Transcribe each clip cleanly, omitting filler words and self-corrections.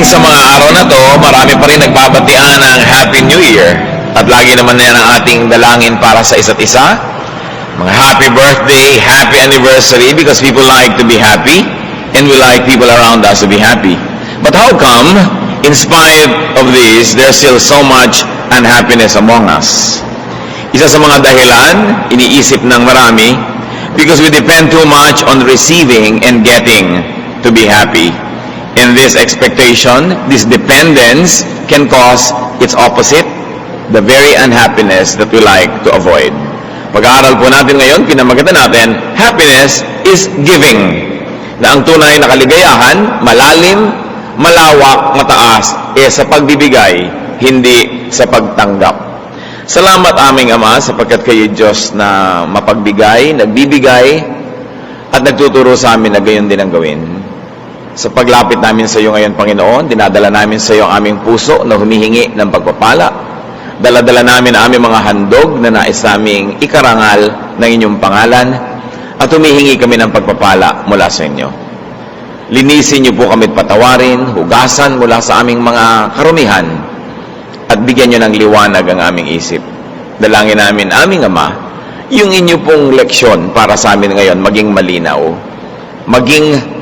Sa mga araw na to, marami pa rin nagbabatian ng Happy New Year. At lagi naman yan ang ating dalangin para sa isa't isa. Mga happy birthday, happy anniversary, because people like to be happy and we like people around us to be happy. But how come, in spite of this, there's still so much unhappiness among us? Isa sa mga dahilan, iniisip ng marami, because we depend too much on receiving and getting to be happy. In this expectation, this dependence can cause its opposite, the very unhappiness that we like to avoid. Pag-aaral po natin ngayon, pinamagatan natin, happiness is giving. Na ang tunay na kaligayahan, malalim, malawak, mataas, sa pagbibigay, hindi sa pagtanggap. Salamat aming Ama sapagkat kayo Diyos na mapagbigay, nagbibigay, at nagtuturo sa amin na gayon din ang gawin. Sa paglapit namin sa iyo ngayon, Panginoon, dinadala namin sa iyo ang aming puso na humihingi ng pagpapala. Dala-dala namin ang aming mga handog na nais naming ikarangal ng inyong pangalan at humihingi kami ng pagpapala mula sa inyo. Linisin niyo po kami at patawarin, hugasan mula sa aming mga karumihan at bigyan niyo ng liwanag ang aming isip. Dalangin namin, aming Ama, yung inyo pong leksyon para sa amin ngayon maging malinaw, maging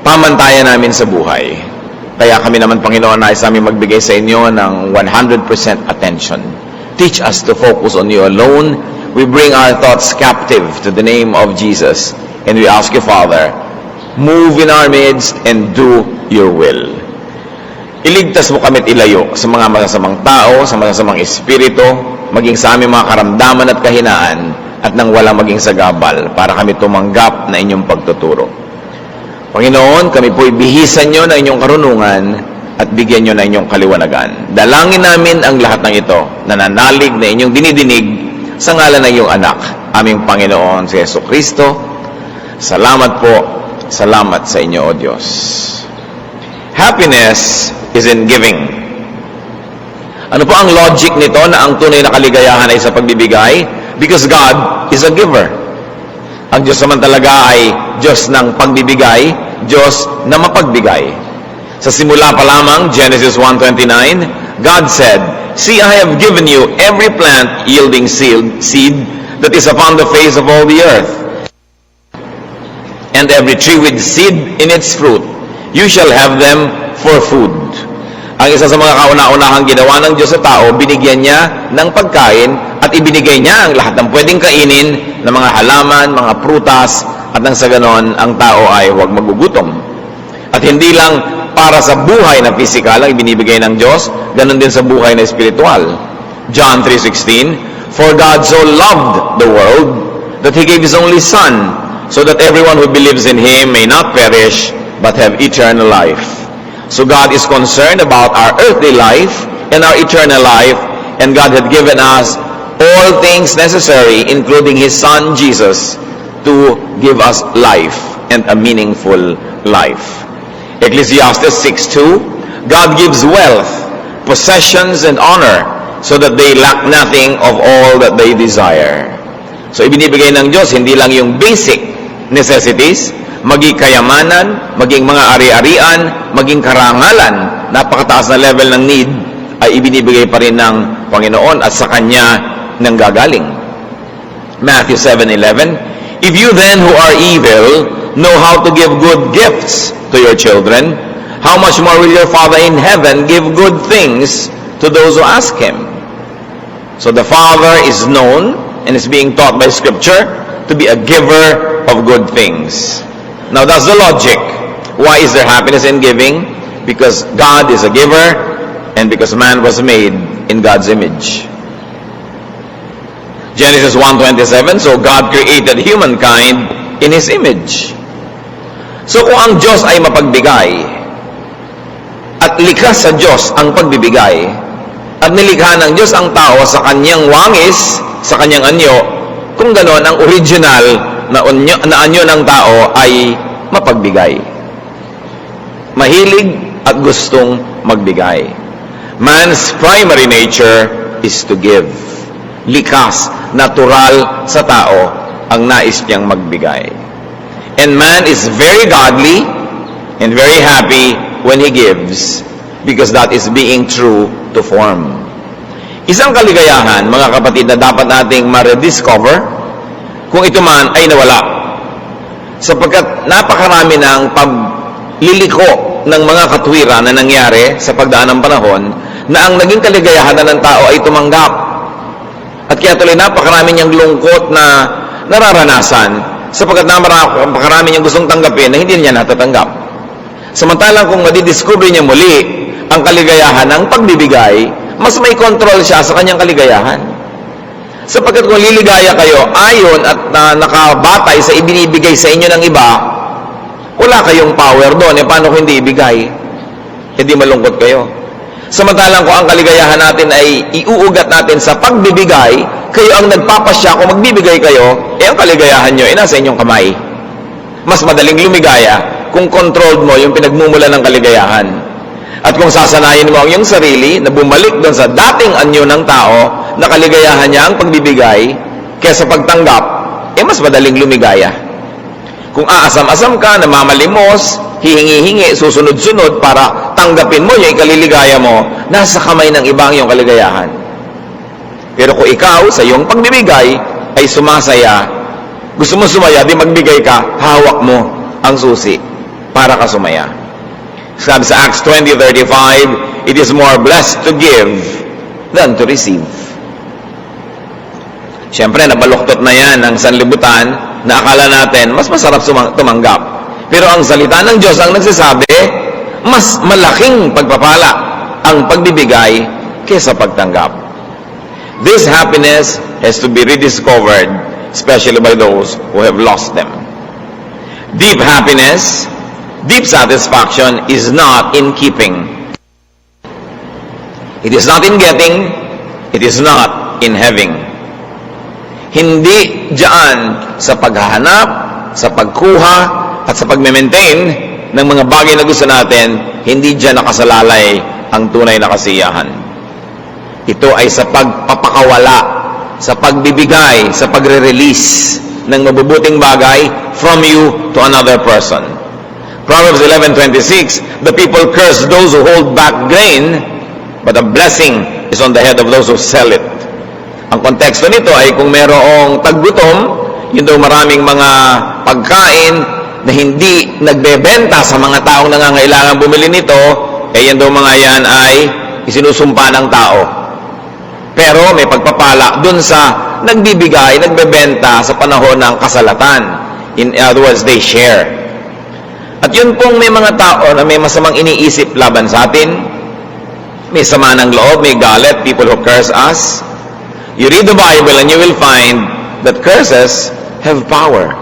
pamantayan namin sa buhay. Kaya kami naman, Panginoon, nais namin magbigay sa inyo ng 100% attention. Teach us to focus on you alone. We bring our thoughts captive to the name of Jesus. And we ask you, Father, move in our midst and do your will. Iligtas mo kami at ilayo sa mga masasamang tao, sa masasamang espiritu, maging sa aming mga karamdaman at kahinaan, at nang walang maging sagabal para kami tumanggap na inyong pagtuturo. Panginoon, kami po'y bihisan nyo ng inyong karunungan at bigyan nyo ng inyong kaliwanagan. Dalangin namin ang lahat ng ito, nananalig na inyong dinidinig sa ngalan ng iyong anak, aming Panginoon si Jesucristo. Salamat po, salamat sa inyo, O Diyos. Happiness is in giving. Ano po ang logic nito na ang tunay na kaligayahan ay sa pagbibigay? Because God is a giver. Ang Diyos naman talaga ay Diyos ng pagbibigay, Diyos na mapagbigay. Sa simula pa lamang, Genesis 1:29, God said, "See, I have given you every plant yielding seed that is upon the face of all the earth, and every tree with seed in its fruit. You shall have them for food." Ang isa sa mga kauna-unahang ginawa ng Diyos sa tao, binigyan niya ng pagkain at ibinigay niya ang lahat ng pwedeng kainin ng mga halaman, mga prutas, at nang sa ganon, ang tao ay huwag magugutom. At hindi lang para sa buhay na pisikal ang ibinibigay ng Diyos, ganon din sa buhay na espiritual. John 3:16, "For God so loved the world that He gave His only Son, so that everyone who believes in Him may not perish, but have eternal life." So God is concerned about our earthly life and our eternal life, and God had given us all things necessary, including His Son Jesus, to give us life and a meaningful life. Ecclesiastes 6:2, "God gives wealth, possessions, and honor, so that they lack nothing of all that they desire." So ibinibigay ng Diyos hindi lang yung basic necessities, maging kayamanan, maging mga ari-arian, maging karangalan, napakataas na level ng need, ay ibinibigay pa rin ng Panginoon at sa Kanya nang gagaling. Matthew 7:11, "If you then who are evil know how to give good gifts to your children, how much more will your Father in heaven give good things to those who ask Him?" So the Father is known and is being taught by Scripture to be a giver of good things. Now that's the logic. Why is there happiness in giving? Because God is a giver and because man was made in God's image. Genesis 1:27, "So God created humankind in His image." So kung ang Diyos ay mapagbigay at likas sa Diyos ang pagbibigay at nilikha ng Diyos ang tao sa Kanyang wangis, sa Kanyang anyo, kung gano'n ang original na anyo ng tao ay mapagbigay. Mahilig at gustong magbigay. Man's primary nature is to give. Likas, natural sa tao ang nais niyang magbigay. And man is very godly and very happy when he gives because that is being true to form. Isang kaligayahan, mga kapatid, na dapat nating ma-rediscover kung ito man ay nawala. Sapagkat napakarami ng pagliliko ng mga katwiran na nangyari sa pagdaan ng panahon na ang naging kaligayahan ng tao ay tumanggap. At kaya tuloy napakarami niyang lungkot na nararanasan sapagkat napakarami niyang gustong tanggapin na hindi niya natatanggap. Samantalang kung madidiscover niya muli ang kaligayahan ng pagbibigay, mas may control siya sa kanyang kaligayahan. Sapagkat kung liligaya kayo ayon at nakabatay sa ibinibigay sa inyo ng iba, wala kayong power doon. Paano kung hindi ibigay? Hindi malungkot kayo. Samantalang kung ang kaligayahan natin ay iuugat natin sa pagbibigay, kayo ang nagpapasya kung magbibigay kayo, ang kaligayahan nyo ay nasa inyong kamay. Mas madaling lumigaya kung controlled mo yung pinagmumula ng kaligayahan. At kung sasanayin mo ang iyong sarili na bumalik doon sa dating anyo ng tao na kaligayahan niya ang pagbibigay kaysa pagtanggap, mas madaling lumigaya. Kung aasam-asam ka, namamalimos, hihingi-hingi, susunod-sunod para tanggapin mo yung ikaliligaya mo, nasa kamay ng iba ang iyong kaligayahan. Pero kung ikaw sa iyong pagbibigay ay sumasaya, gusto mo sumaya, di magbigay ka, hawak mo ang susi para ka sumaya. Sabi sa Acts 20:35, it is more blessed to give than to receive. Siyempre, nabaluktot na yan ng sanlibutan na akala natin mas masarap tumanggap. Pero ang salita ng Diyos ang nagsasabi, mas malaking pagpapala ang pagbibigay kaysa pagtanggap. This happiness has to be rediscovered, especially by those who have lost them. Deep happiness, deep satisfaction is not in keeping. It is not in getting, it is not in having. Hindi diyan sa paghahanap, sa pagkuha, at sa pag-maintain ng mga bagay na gusto natin, hindi diyan nakasalalay ang tunay na kasiyahan. Ito ay sa pagpapakawala, sa pagbibigay, sa pagre-release ng mabubuting bagay from you to another person. Proverbs 11:26, the people curse those who hold back grain, but a blessing is on the head of those who sell it. Ang konteksto nito ay kung merong taggutom, yun daw maraming mga pagkain na hindi nagbebenta sa mga taong nangangailangan bumili nito, yan daw mga yan ay isinusumpa ng tao. Pero may pagpapala dun sa nagbibigay, nagbebenta sa panahon ng kasalatan. In other words, they share. At yun pong may mga tao na may masamang iniisip laban sa atin, may sama ng loob, may galit, people who curse us. You read the Bible and you will find that curses have power,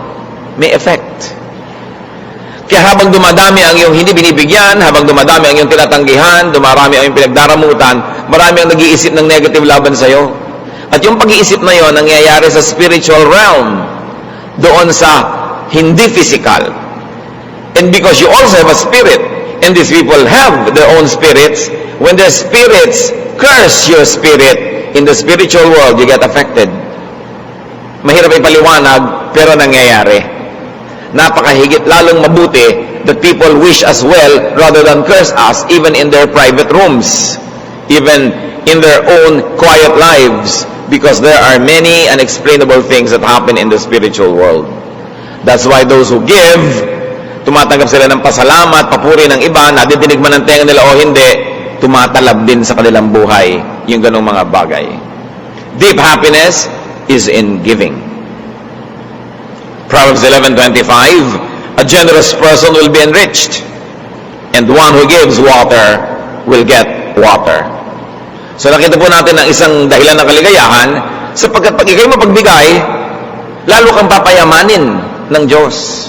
may effect. Kaya habang dumadami ang iyong hindi binibigyan, habang dumadami ang iyong tinatanggihan, dumarami ang iyong pinagdaramutan, marami ang nag-iisip ng negative laban sa iyo. At yung pag-iisip na yon nangyayari sa spiritual realm, doon sa hindi physical. And because you also have a spirit, and these people have their own spirits, when their spirits curse your spirit, in the spiritual world, you get affected. Mahirap ipaliwanag, pero nangyayari. Napakahigit lalong mabuti that people wish us well rather than curse us, even in their private rooms, even in their own quiet lives, because there are many unexplainable things that happen in the spiritual world. That's why those who give, tumatanggap sila ng pasalamat, papuri ng iba, nadidinig man ang tenga nila o hindi, tumatalab din sa kanilang buhay yung ganong mga bagay. Deep happiness is in giving. Proverbs 11:25, a generous person will be enriched, and one who gives water will get water. So nakita po natin ang isang dahilan ng kaligayahan, sapagkat pag ikay mapagbigay, lalo kang papayamanin ng Diyos.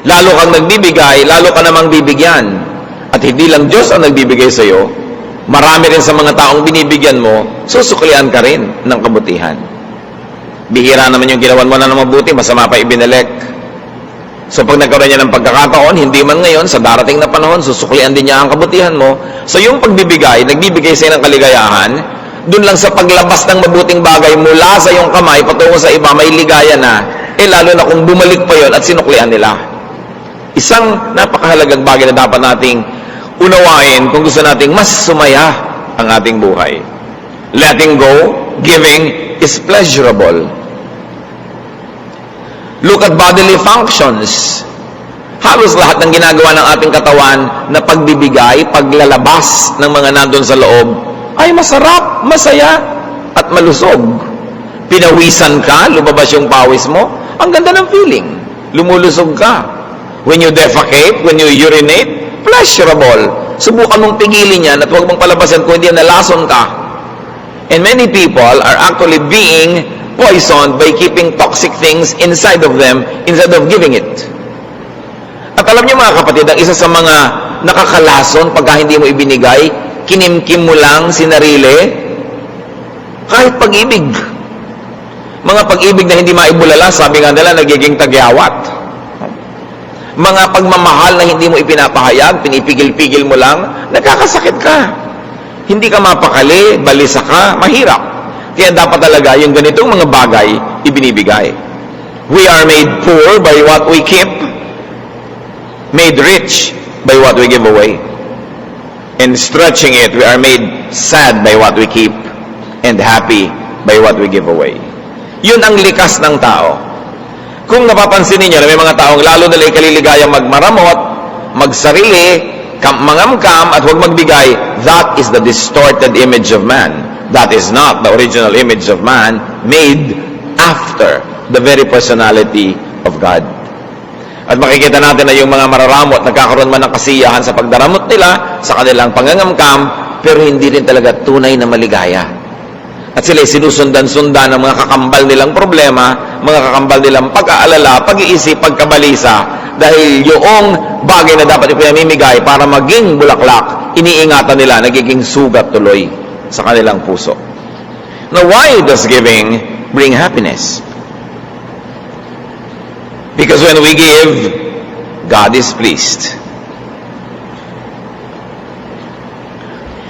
Lalo kang nagbibigay, lalo ka namang bibigyan. At hindi lang Diyos ang nagbibigay sa iyo, marami rin sa mga taong binibigyan mo, susuklian ka rin ng kabutihan. Bihira naman yung ginawan mo na ng mabuti, masama pa ibinalik. So pag nagkaroon niya ng pagkakataon, hindi man ngayon, sa darating na panahon, susuklian din niya ang kabutihan mo. So yung pagbibigay, nagbibigay sa iyo ng kaligayahan, dun lang sa paglabas ng mabuting bagay mula sa iyong kamay, patungo sa iba, may ligaya na, lalo na kung bumalik pa yon at sinuklian nila. Isang napakahalagang bagay na dapat nating unawain kung gusto nating mas sumaya ang ating buhay. Letting go, giving, is pleasurable. Look at bodily functions. Halos lahat ng ginagawa ng ating katawan na pagbibigay, paglalabas ng mga nandun sa loob, ay masarap, masaya, at malusog. Pinawisan ka, lumabas yung pawis mo, ang ganda ng feeling. Lumulusog ka. When you defecate, when you urinate, pleasurable. Subukan mong pigilin yan at huwag mong palabasan kung hindi nalason ka. And many people are actually being poisoned by keeping toxic things inside of them instead of giving it. At alam niyo mga kapatid, ang isa sa mga nakakalason pagka hindi mo ibinigay, kinimkim mo lang sinarili, kahit pag-ibig. Mga pag-ibig na hindi maibulala, sabi nga nila, nagiging tagyawat. Mga pagmamahal na hindi mo ipinapahayag, pinipigil-pigil mo lang, nagkakasakit ka. Hindi ka mapakali, balisa ka, mahirap. Kaya dapat talaga yung ganitong mga bagay, ibinibigay. We are made poor by what we keep, made rich by what we give away. In stretching it, we are made sad by what we keep, and happy by what we give away. Yun ang likas ng tao. Kung napapansin niyo na may mga taong lalo nila ikaliligayang magmaramot, magsarili, mangamkam, at huwag magbigay, that is the distorted image of man. That is not the original image of man made after the very personality of God. At makikita natin na yung mga mararamot, nagkakaroon man ng kasiyahan sa pagdaramot nila, sa kanilang pangangamkam, pero hindi rin talaga tunay na maligaya. At sila sinusundan-sundan ng mga kakambal nilang problema, mga kakambal nilang pag-aalala, pag-iisip, pagkabalisa, dahil yung bagay na dapat ipinamimigay para maging bulaklak, iniingatan nila, nagiging sugat tuloy sa kanilang puso. Now, why does giving bring happiness? Because when we give, God is pleased.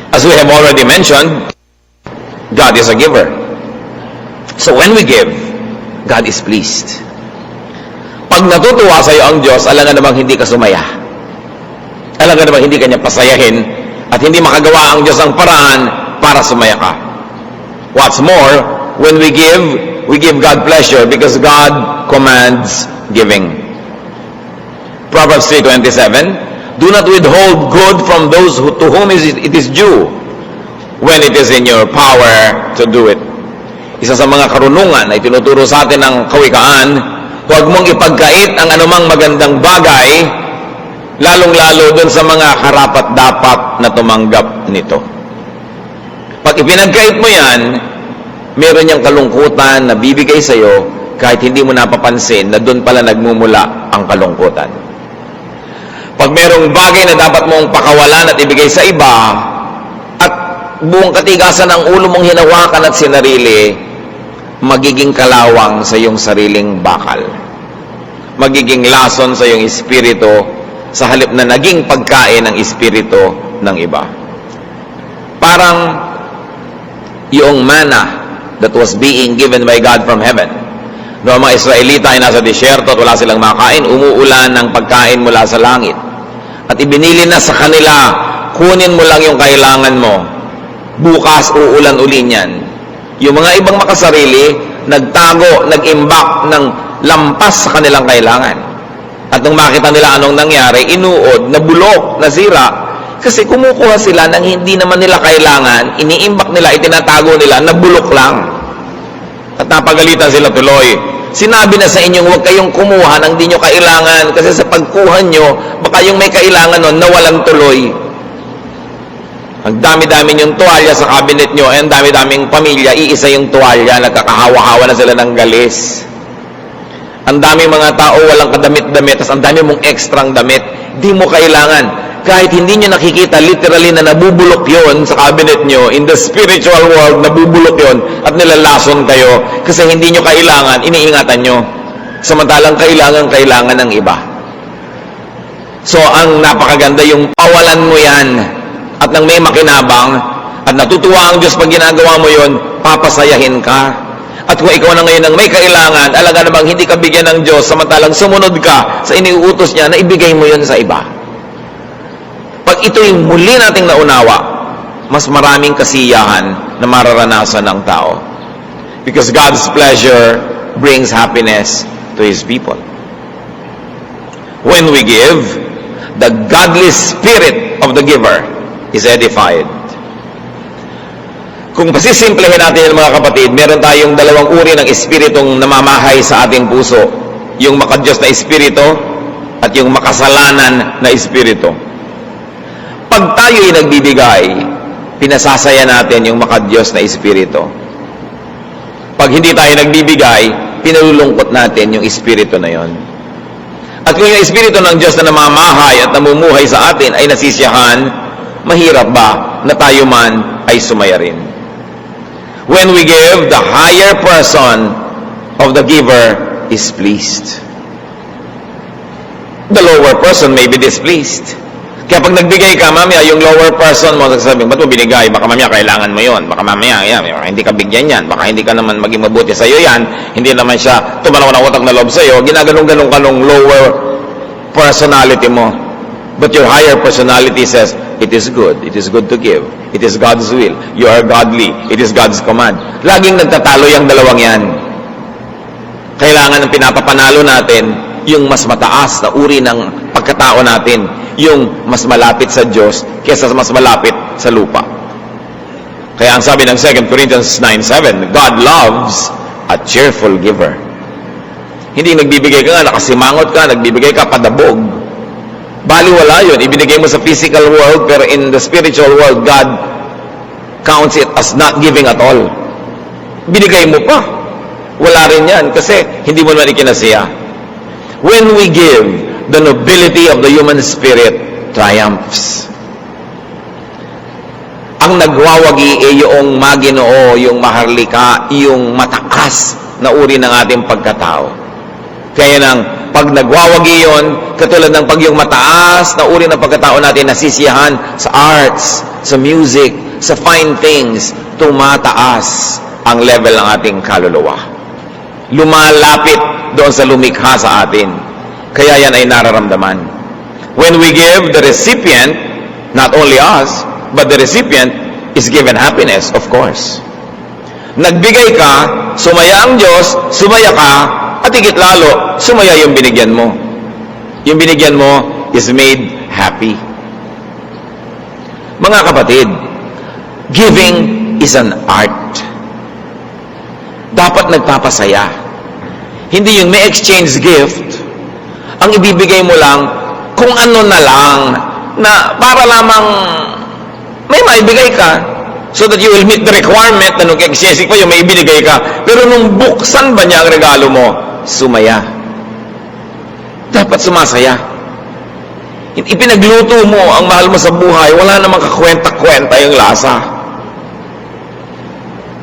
As we have already mentioned, God is a giver. So when we give, God is pleased. Pag natutuwa sa iyo ang Diyos, alam nga namang hindi ka sumaya. Alam nga namang hindi ka niya pasayahin at hindi makagawa ang Diyos ng paraan para sumaya ka. What's more, when we give God pleasure because God commands giving. Proverbs 3:27, do not withhold good from those to whom it is due when it is in your power to do it. Isa sa mga karunungan na itinuturo sa atin ng kawikaan, huwag mong ipagkait ang anumang magandang bagay, lalong-lalo dun sa mga karapat-dapat na tumanggap nito. Pag ipinagkait mo yan, meron niyang kalungkutan na bibigay sa iyo kahit hindi mo napapansin na doon pala nagmumula ang kalungkutan. Pag merong bagay na dapat mong pakawalan at ibigay sa iba, at buong katigasan ng ulo mong hinawakan at sinarili, magiging kalawang sa iyong sariling bakal. Magiging lason sa iyong espiritu sa halip na naging pagkain ng espiritu ng iba. Parang yung manna that was being given by God from heaven. Noong mga Israelita ay nasa disyerto at wala silang makain, umuulan ng pagkain mula sa langit. At ibinili na sa kanila, kunin mo lang yung kailangan mo. Bukas uulan uli niyan. Yung mga ibang makasarili, nagtago, nag-imbak ng lampas sa kanilang kailangan. At nung makita nila anong nangyari, inuod, nabulok, nasira. Kasi kumukuha sila ng hindi naman nila kailangan, iniimbak nila, itinatago nila, nabulok lang. At napagalitan sila tuloy. Sinabi na sa inyong huwag kayong kumuha ng di nyo kailangan kasi sa pagkuha nyo, baka yung may kailangan nun, nawalan tuloy. Ang dami-dami yung tuwalya sa cabinet nyo, ang dami-daming pamilya, iisa yung tuwalya, nagkakahawa-hawa na sila ng galis. Ang dami mga tao, walang kadamit-damit, tapos ang dami mong ekstrang damit, di mo kailangan. Kahit hindi nyo nakikita, literally na nabubulok yon sa cabinet nyo, in the spiritual world, nabubulok yon at nilalason kayo kasi hindi nyo kailangan, iniingatan nyo. Samantalang kailangan ng iba. So, ang napakaganda, yung pawalan mo yan at nang may makinabang at natutuwa ang Diyos pag ginagawa mo yon, papasayahin ka. At kung ikaw na ngayon ang may kailangan, alaga namang hindi ka bigyan ng Diyos, samantalang sumunod ka sa iniuutos niya na ibigay mo yon sa iba. Pag ito'y muli nating naunawa, mas maraming kasiyahan na mararanasan ng tao. Because God's pleasure brings happiness to His people. When we give, the godly spirit of the giver is edified. Kung pasisimplehin natin yan, mga kapatid, meron tayong dalawang uri ng espiritong namamahay sa ating puso. Yung makadiyos na espiritu at yung makasalanan na espiritu. Pag tayo'y nagbibigay, pinasasaya natin yung makadiyos na espiritu. Pag hindi tayo nagbibigay, pinalulungkot natin yung espiritu na yon. At kung yung espiritu ng Diyos na namamahay at namumuhay sa atin ay nasisiyahan, mahirap ba na tayo man ay sumaya rin? When we give, the higher person of the giver is pleased. The lower person may be displeased. Kaya pag nagbigay ka, mamaya, yung lower person mo, sasabihin, ba't mo binigay? Baka mamaya kailangan mo yon. Baka mamaya, baka hindi ka bigyan yan. Baka hindi ka naman maging mabuti sa'yo yan. Hindi naman siya tumanaw ng utang na loob sa'yo. Ginaganong-ganong ka nung lower personality mo. But your higher personality says, it is good. It is good to give. It is God's will. You are godly. It is God's command. Laging nagtatalo yung dalawang yan. Kailangan ng pinapapanalo natin yung mas mataas na uri ng pagkatao natin, yung mas malapit sa Diyos kaysa mas malapit sa lupa. Kaya ang sabi ng 2 Corinthians 9:7, God loves a cheerful giver. Hindi nagbibigay ka nga, nakasimangot ka, nagbibigay ka padabog. Baliwala yun. Ibinigay mo sa physical world, pero in the spiritual world, God counts it as not giving at all. Binigay mo pa. Wala rin yan kasi hindi mo naman ikinasiya. When we give, the nobility of the human spirit triumphs. Ang nagwawagi ay yung maginoo, yung maharlika, yung mataas na uri ng ating pagkatao. Kaya nang pag nagwawagi yon, katulad ng pag yung mataas na uri ng pagkatao natin nasisiyahan sa arts, sa music, sa fine things, tumataas ang level ng ating kaluluwa. Lumalapit doon sa lumikha sa atin. Kaya yan ay nararamdaman. When we give, the recipient, not only us, but the recipient is given happiness, of course. Nagbigay ka, sumaya ang Diyos, sumaya ka, at higit lalo, sumaya yung binigyan mo. Yung binigyan mo is made happy. Mga kapatid, giving is an art. Dapat nagpapasaya. Hindi yung may exchange gift, ang ibibigay mo lang kung ano na lang, na para lamang may maibigay ka so that you will meet the requirement na nung exchange pa yung may ibinigay ka. Pero nung buksan ba niya ang regalo mo, sumaya. Dapat sumasaya. Ipinagluto mo ang mahal mo sa buhay, wala namang kakwenta-kwenta yung lasa.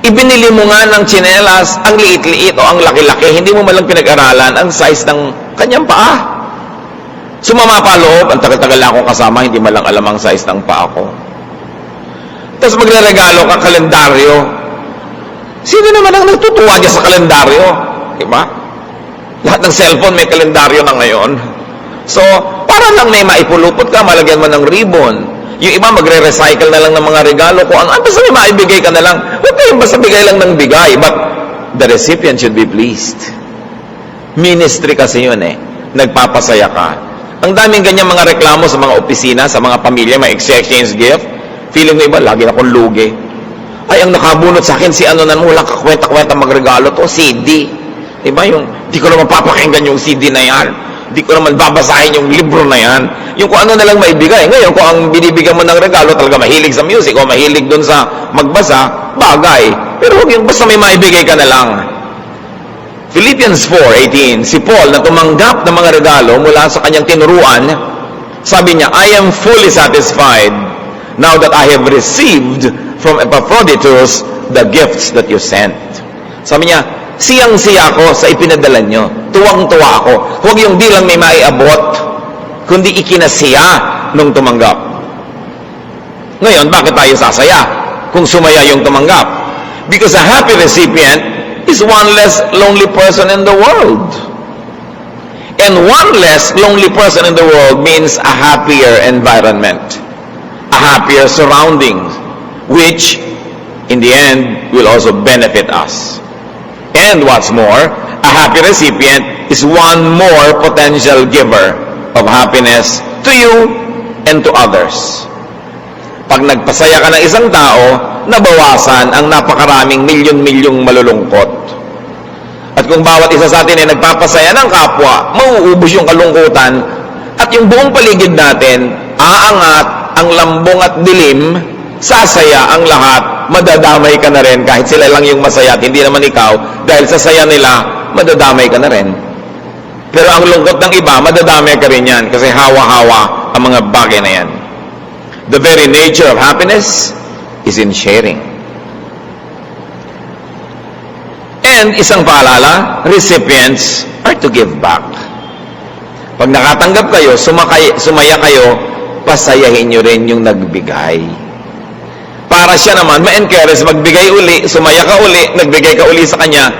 Ibinili mo nga ng tsinelas, ang liit-liit o ang laki-laki, hindi mo malang pinag-aralan ang size ng kanyang paa. Sumama pa loob, ang tagal-tagal na akong kasama, hindi malang alam ang size ng paa ko. Tapos magre-regalo ka kalendaryo. Sino naman ang natutuwa niya sa kalendaryo? Diba? Lahat ng cellphone may kalendaryo na ngayon. So, para lang may maipulupot ka, malagyan mo ng ribbon. Yung iba magre-recycle na lang ng mga regalo ko. Ano basta may maibigay ka na lang? Huwag kayong basta bigay lang ng bigay. But the recipient should be pleased. Ministry kasi yun eh. Nagpapasaya ka. Ang daming ganyan mga reklamo sa mga opisina, sa mga pamilya, may exchange gift. Feeling mo iba, lagi na akong lugi. Ay, ang nakabunot sa akin, si ano na mo, walang kakwenta-kwenta magregalo to, CD. Diba yung, di ko naman papakinggan yung CD na yan. Di ko naman babasahin yung libro na yan. Yung kung ano na lang maibigay. Ngayon, kung ang binibigyan mo ng regalo, talaga mahilig sa music o mahilig dun sa magbasa, bagay. Pero huwag yung basta may maibigay ka na lang. Philippians 4:18, si Paul na tumanggap ng mga regalo mula sa kanyang tinuruan, sabi niya, I am fully satisfied now that I have received from Epaphroditus the gifts that you sent. Sabi niya, siyang-siya ako sa ipinadala nyo. Tuwang-tuwa ako. Huwag yung di lang may maiabot, kundi ikinasiya nung tumanggap. Ngayon, bakit tayo sasaya kung sumaya yung tumanggap? Because a happy recipient is one less lonely person in the world. And one less lonely person in the world means a happier environment. a happier surroundings, which in the end will also benefit us. And what's more, a happy recipient is one more potential giver of happiness to you and to others. Pag nagpasaya ka ng isang tao, nabawasan ang napakaraming milyon-milyong malulungkot. At kung bawat isa sa atin ay nagpapasaya ng kapwa, mauubos yung kalungkutan at yung buong paligid natin, aangat ang lambong at dilim, sasaya ang lahat, madadamay ka na rin kahit sila lang yung masaya at hindi naman ikaw, dahil sa saya nila, madadamay ka na rin. Pero ang lungkot ng iba, madadamay ka rin yan kasi hawa-hawa ang mga bagay na yan. The very nature of happiness is in sharing. And isang paalala, recipients are to give back. Pag nakatanggap kayo, sumaya kayo, pasayahin nyo rin yung nagbigay. Para siya naman, ma-encourage, magbigay uli, sumaya ka uli, nagbigay ka uli sa kanya,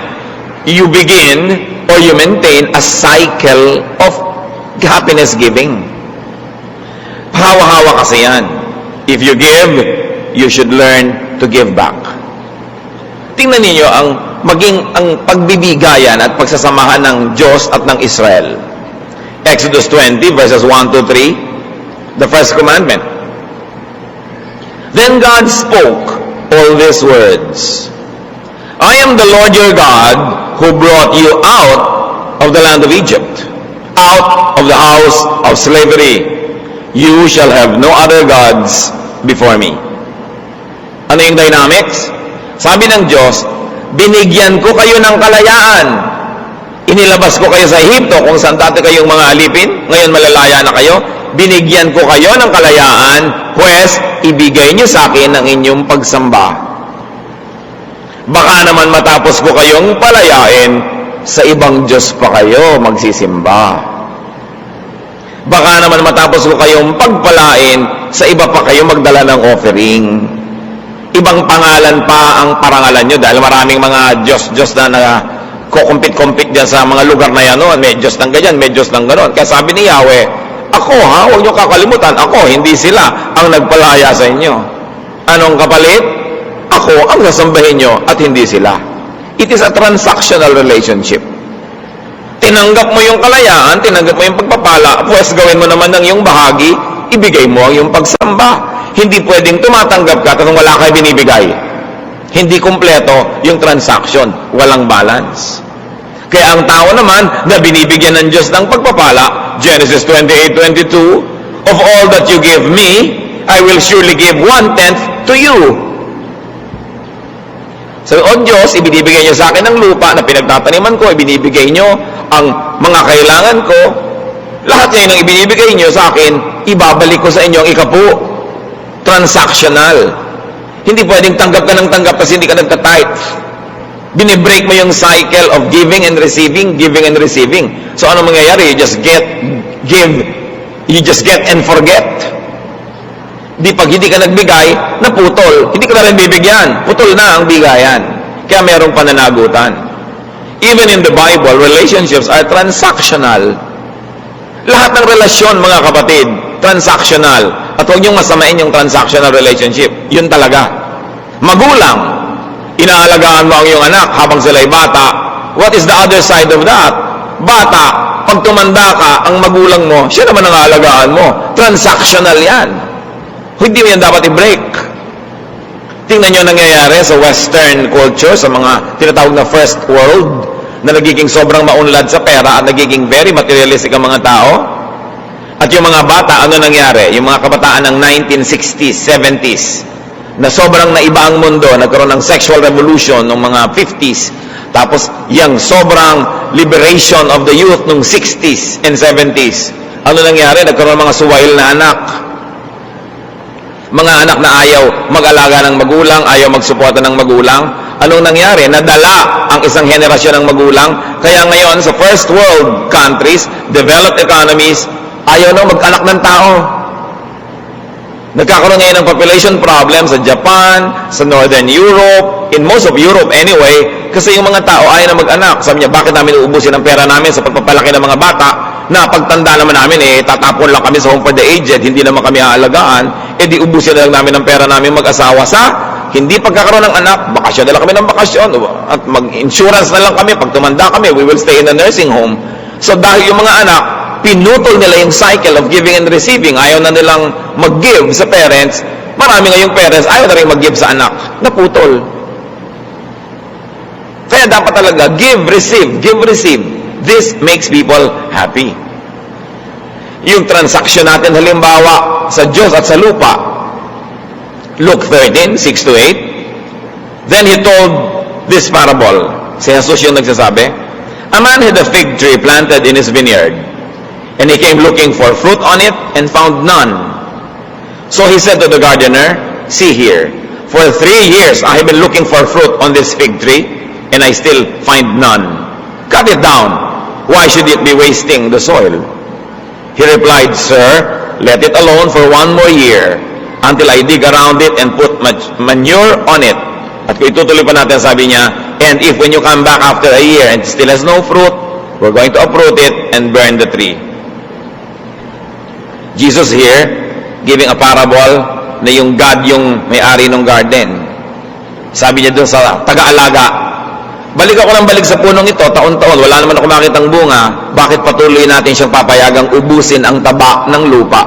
you begin or you maintain a cycle of happiness giving. Hawa-hawa kasi yan. If you give, you should learn to give back. Tingnan niyo ang pagbibigayan at pagsasamahan ng Diyos at ng Israel. Exodus 20 verses 1 to 3, the first commandment. Then God spoke all these words. I am the Lord your God who brought you out of the land of Egypt, out of the house of slavery. You shall have no other gods before me. Ano yung dynamics? Sabi ng Diyos, binigyan ko kayo ng kalayaan. Inilabas ko kayo sa Ehipto kung saan dati kayong mga alipin. Ngayon malalaya na kayo. Binigyan ko kayo ng kalayaan, pues ibigay niyo sa akin ang inyong pagsamba. Baka naman matapos ko kayong palayain, sa ibang Diyos pa kayo magsisimba. Baka naman matapos ko kayong pagpalain, sa iba pa kayo magdala ng offering. Ibang pangalan pa ang parangalan nyo dahil maraming mga Diyos na kukumpit-kumpit dyan sa mga lugar na yan. May Diyos ng ganyan, may Diyos ng ganon. Kaya sabi ni Yahweh, ako huwag nyo kakalimutan, ako, hindi sila ang nagpalaya sa inyo. Anong kapalit? Ako ang sasambahin nyo at hindi sila. It is a transactional relationship. Tinanggap mo yung kalayaan, tinanggap mo yung pagpapala, pues gawin mo naman ng iyong bahagi, ibigay mo ang iyong pagsamba. Hindi pwedeng tumatanggap ka kung wala kayo binibigay. Hindi kumpleto yung transaction, walang balance. Kaya ang tao naman na binibigyan ng Diyos ng pagpapala, Genesis 28:22, of all that you give me, I will surely give 1/10 to you. So, o Diyos, ibinibigay niyo sa akin ng lupa na pinagtataniman ko, ibinibigay niyo ang mga kailangan ko, lahat ngayon ang ibinibigay niyo sa akin, ibabalik ko sa inyo ang ikapu. Transactional. Hindi pwedeng tanggap ka ng tanggap kasi hindi ka nagka-tithe. Binibreak mo yung cycle of giving and receiving, giving and receiving. So, ano mangyayari? You just get and forget. Pag hindi ka nagbigay, naputol. Hindi ka na rin bibigyan. Putol na ang bigayan. Kaya merong pananagutan. Even in the Bible, relationships are transactional. Lahat ng relasyon, mga kapatid, transactional. At huwag niyong masamain yung transactional relationship. Yun talaga. Magulang, inaalagaan mo ang iyong anak habang sila'y bata. What is the other side of that? Bata, pag tumanda ka, ang magulang mo, siya naman ang aalagaan mo. Transactional yan. Hindi mo yan dapat i-break. Tingnan nyo nangyayari sa Western culture, sa mga tinatawag na first world, na nagiging sobrang maunlad sa pera at nagiging very materialistic ang mga tao. At yung mga bata, ano nangyari? Yung mga kabataan ng 1960s, 70s, na sobrang naiba ang mundo, nagkaroon ng sexual revolution ng mga 50s, tapos yung sobrang liberation of the youth ng 60s and 70s. Ano nangyari? Nagkaroon ng mga suwail na anak. Mga anak na ayaw mag-alaga ng magulang, ayaw magsuporta ng magulang. Anong nangyari? Nadala ang isang henerasyon ng magulang. Kaya ngayon, sa first world countries, developed economies, ayaw na mag-anak ng tao. Nagkakaroon ngayon ng population problem sa Japan, sa Northern Europe, in most of Europe anyway, kasi yung mga tao ayaw na mag-anak. Sabi niya, bakit namin uubusin ang pera namin sa pagpapalaki ng mga bata na pagtanda naman namin, tatapon lang kami sa home for the aged, hindi naman kami aalagaan. di ubusin na lang namin ang pera namin mag-asawa sa hindi pagkakaroon ng anak, bakasyon na lang kami ng bakasyon, at mag-insurance na lang kami, pag tumanda kami, we will stay in a nursing home. So dahil yung mga anak, pinutol nila yung cycle of giving and receiving, ayaw na nilang mag-give sa parents, marami ngayong parents, ayaw na rin mag-give sa anak, naputol. Kaya dapat talaga, give, receive, give, receive. This makes people happy. Yung transaction natin halimbawa sa Diyos at sa lupa, Luke 13, 6-8, then he told this parable. Si Jesus yung nagsasabi, a man had a fig tree planted in his vineyard, and he came looking for fruit on it and found none. So he said to the gardener, see here, for 3 years I have been looking for fruit on this fig tree, and I still find none. Cut it down. Why should it be wasting the soil? He replied, sir, let it alone for 1 more year until I dig around it and put manure on it. At kung itutuloy pa natin, sabi niya, and if when you come back after a year and it still has no fruit, we're going to uproot it and burn the tree. Jesus here, giving a parable na yung God yung may-ari ng garden. Sabi niya doon sa taga-alaga, balik ako ng balik sa punong ito, taon-taon, wala naman ako makitang bunga, bakit patuloy natin siyang papayagang ubusin ang taba ng lupa?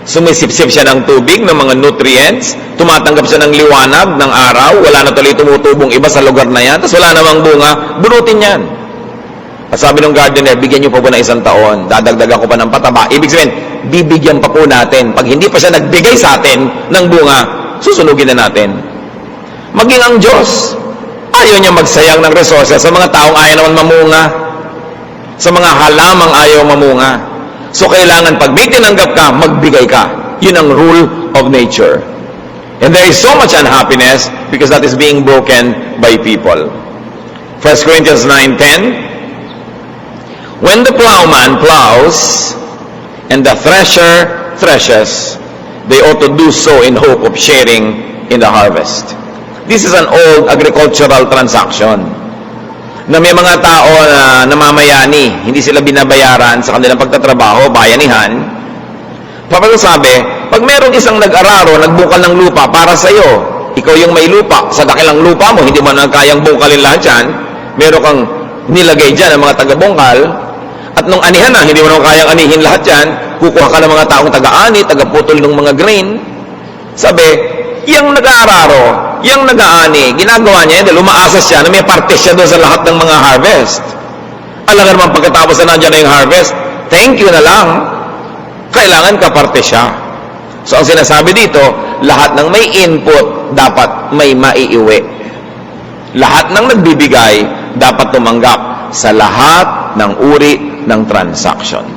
Sumisipsip siya ng tubig, ng mga nutrients, tumatanggap siya ng liwanag, ng araw, wala na tuloy tumutubong iba sa lugar na yan, tapos wala namang bunga, bunutin yan. At sabi ng gardener, bigyan niyo pa po na 1 taon, dadagdagan ko pa ng pataba. Ibig sabihin, bibigyan pa po natin. Pag hindi pa siya nagbigay sa atin ng bunga, susunugin na natin. Maging ang Diyos, ayaw niya magsayang ng resources sa mga taong ayaw naman mamunga, sa mga halamang ayaw mamunga. So kailangan pag may tinanggap ka, magbigay ka. Yun ang rule of nature. And there is so much unhappiness because that is being broken by people. 1 Corinthians 9:10, when the plowman plows and the thresher threshes, they ought to do so in hope of sharing in the harvest. This is an old agricultural transaction na may mga tao na namamayani, hindi sila binabayaran sa kanilang pagtatrabaho, bayanihan. Papasasabi, pag merong isang nag-araro, nagbukal ng lupa para sa iyo, ikaw yung may lupa, sa dakilang lupa mo, hindi mo na kayang bukalin lahat yan, meron kang nilagay dyan ng mga taga-bungkal, at nung anihan na, hindi mo na kayang anihin lahat yan, kukuha ka ng mga taong taga-ani, taga-putol ng mga grain. Sabi, yung nag-aararo, yung nag-aani, ginagawa niya, dahil umaasas siya na may parte siya doon sa lahat ng mga harvest. Alam naman pagkatapos na nandiyan na yung harvest, thank you na lang. Kailangan kaparte siya. So ang sinasabi dito, lahat ng may input, dapat may maiiwi. Lahat ng nagbibigay, dapat tumanggap sa lahat ng uri ng transaction.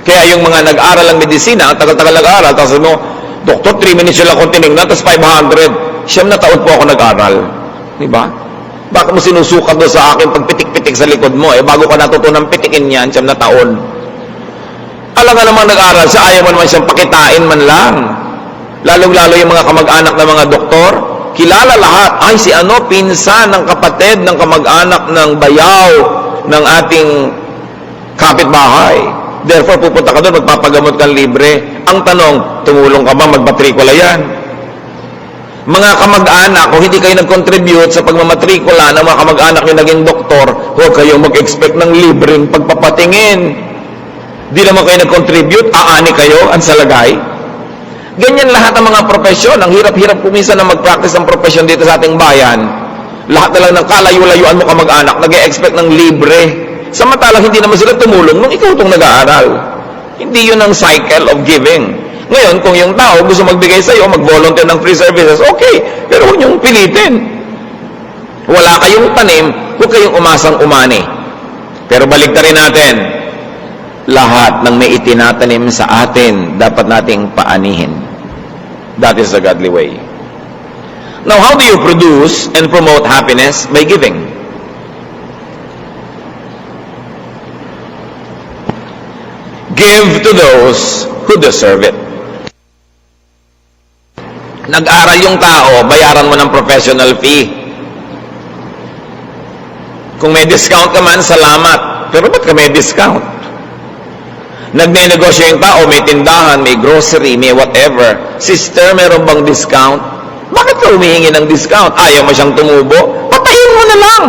Kaya yung mga nag-aral ng medisina, ang tagal-tagal nag-aral, tapos mo, Doktor, 3 minutes lang akong tinignan, tapos 500. 9 na taon po ako nag-aral. Diba? Bakit mo sinusukat doon sa akin pag pitik-pitik sa likod mo? Bago ka natutunang pitikin yan, 9 na taon. Alam nga namang nag-aral siya, ayaw mo naman siyang pakitain man lang. Lalong-lalo yung mga kamag-anak ng mga doktor, kilala lahat, ay si ano, pinsan ng kapatid, ng kamag-anak ng bayaw, ng ating kapitbahay. Therefore, pupunta ka doon, magpapagamot kang libre. Ang tanong, tumulong ka ba, magpatrikula yan? Mga kamag-anak, kung hindi kayo nag-contribute sa pagmamatrikula ng mga kamag-anak yung naging doktor, huwag kayong mag-expect ng libreng pagpapatingin. Di naman kayo nag-contribute, aani kayo, ang salagay. Ganyan lahat ng mga profesyon. Ang hirap-hirap kuminsan na mag-practice ng profesyon dito sa ating bayan. Lahat na lang ng kalayo-layuan mo kamag-anak, nag-expect ng libre. Samantalang hindi naman sila tumulong nung ikaw itong nag-aaral. Hindi yun ang cycle of giving. Ngayon, kung yung tao gusto magbigay sa iyo, mag-volunteer ng free services, okay. Pero huwag niyong pilitin. Wala kayong tanim, huwag kayong umasang umani. Pero baliktarin natin, lahat ng may itinatanim sa atin, dapat nating paanihin. That is the godly way. Now, how do you produce and promote happiness? By giving. Give to those who deserve it. Nag-aral yung tao, bayaran mo ng professional fee. Kung may discount ka man, salamat. Pero ba't ka may discount? Nagne-negosyo yung tao, may tindahan, may grocery, may whatever. Sister, meron bang discount? Bakit ka humihingi ng discount? Ayaw mo siyang tumubo? Patayin mo na lang.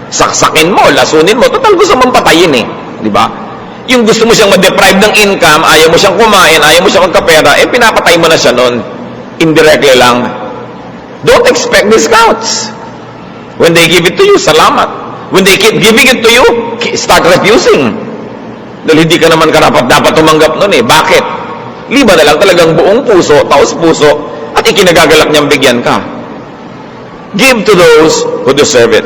Saksakin mo, lasunin mo. Total gusto mong patayin eh. Di ba? Yung gusto mo siyang ma-deprive ng income, ayaw mo siyang kumain, ayaw mo siyang magkapera, eh pinapatay mo na siya nun. Indirectly lang. Don't expect discounts. When they give it to you, salamat. When they keep giving it to you, start refusing. Dahil hindi ka naman karapat-dapat tumanggap nun eh. Bakit? Liba na lang talagang buong puso, taos puso, at ikinagagalak niyang bigyan ka. Give to those who deserve it.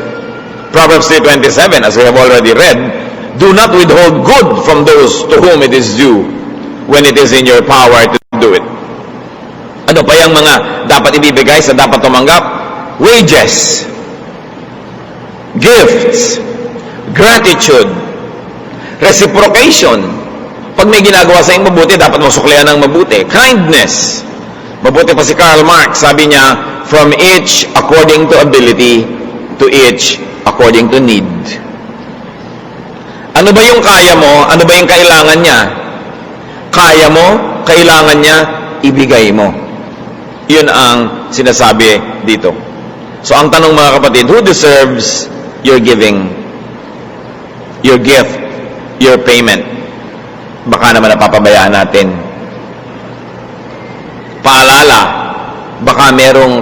Proverbs 3:27, as we have already read, do not withhold good from those to whom it is due when it is in your power to do it. Ano pa yung mga dapat ibibigay sa dapat tumanggap? Wages, gifts, gratitude, reciprocation. Pag may ginagawa sa inyo mabuti, dapat mo suklian ng mabuti. Kindness. Mabuti pa si Karl Marx. Sabi niya, from each according to ability, to each according to need. Ano ba yung kaya mo? Ano ba yung kailangan niya? Kaya mo, kailangan niya, ibigay mo. Yun ang sinasabi dito. So ang tanong mga kapatid, who deserves your giving? Your gift? Your payment? Baka naman napapabayaan natin. Paalala, baka merong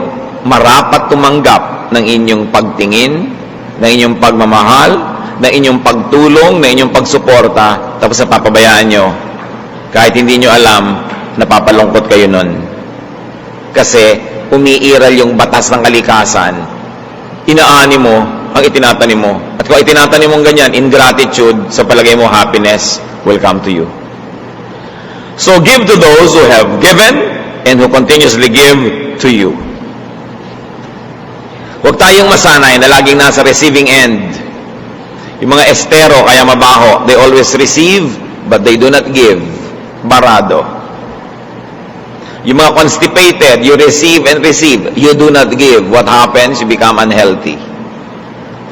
marapat tumanggap ng inyong pagtingin, ng inyong pagmamahal, ng inyong pagtulong, ng inyong pagsuporta, tapos napapabayaan nyo. Kahit hindi nyo alam, napapalungkot kayo nun. Kasi umiiral yung batas ng kalikasan, inaani mo ang itinatanim mo. At kung itinatanim mong ganyan, ingratitude, sa palagay mo, happiness will come to you. So give to those who have given and who continuously give to you. Huwag tayong masanay na laging nasa receiving end. Yung mga estero, kaya mabaho, they always receive, but they do not give. Barado. Yung mga constipated, you receive and receive, you do not give. What happens? You become unhealthy.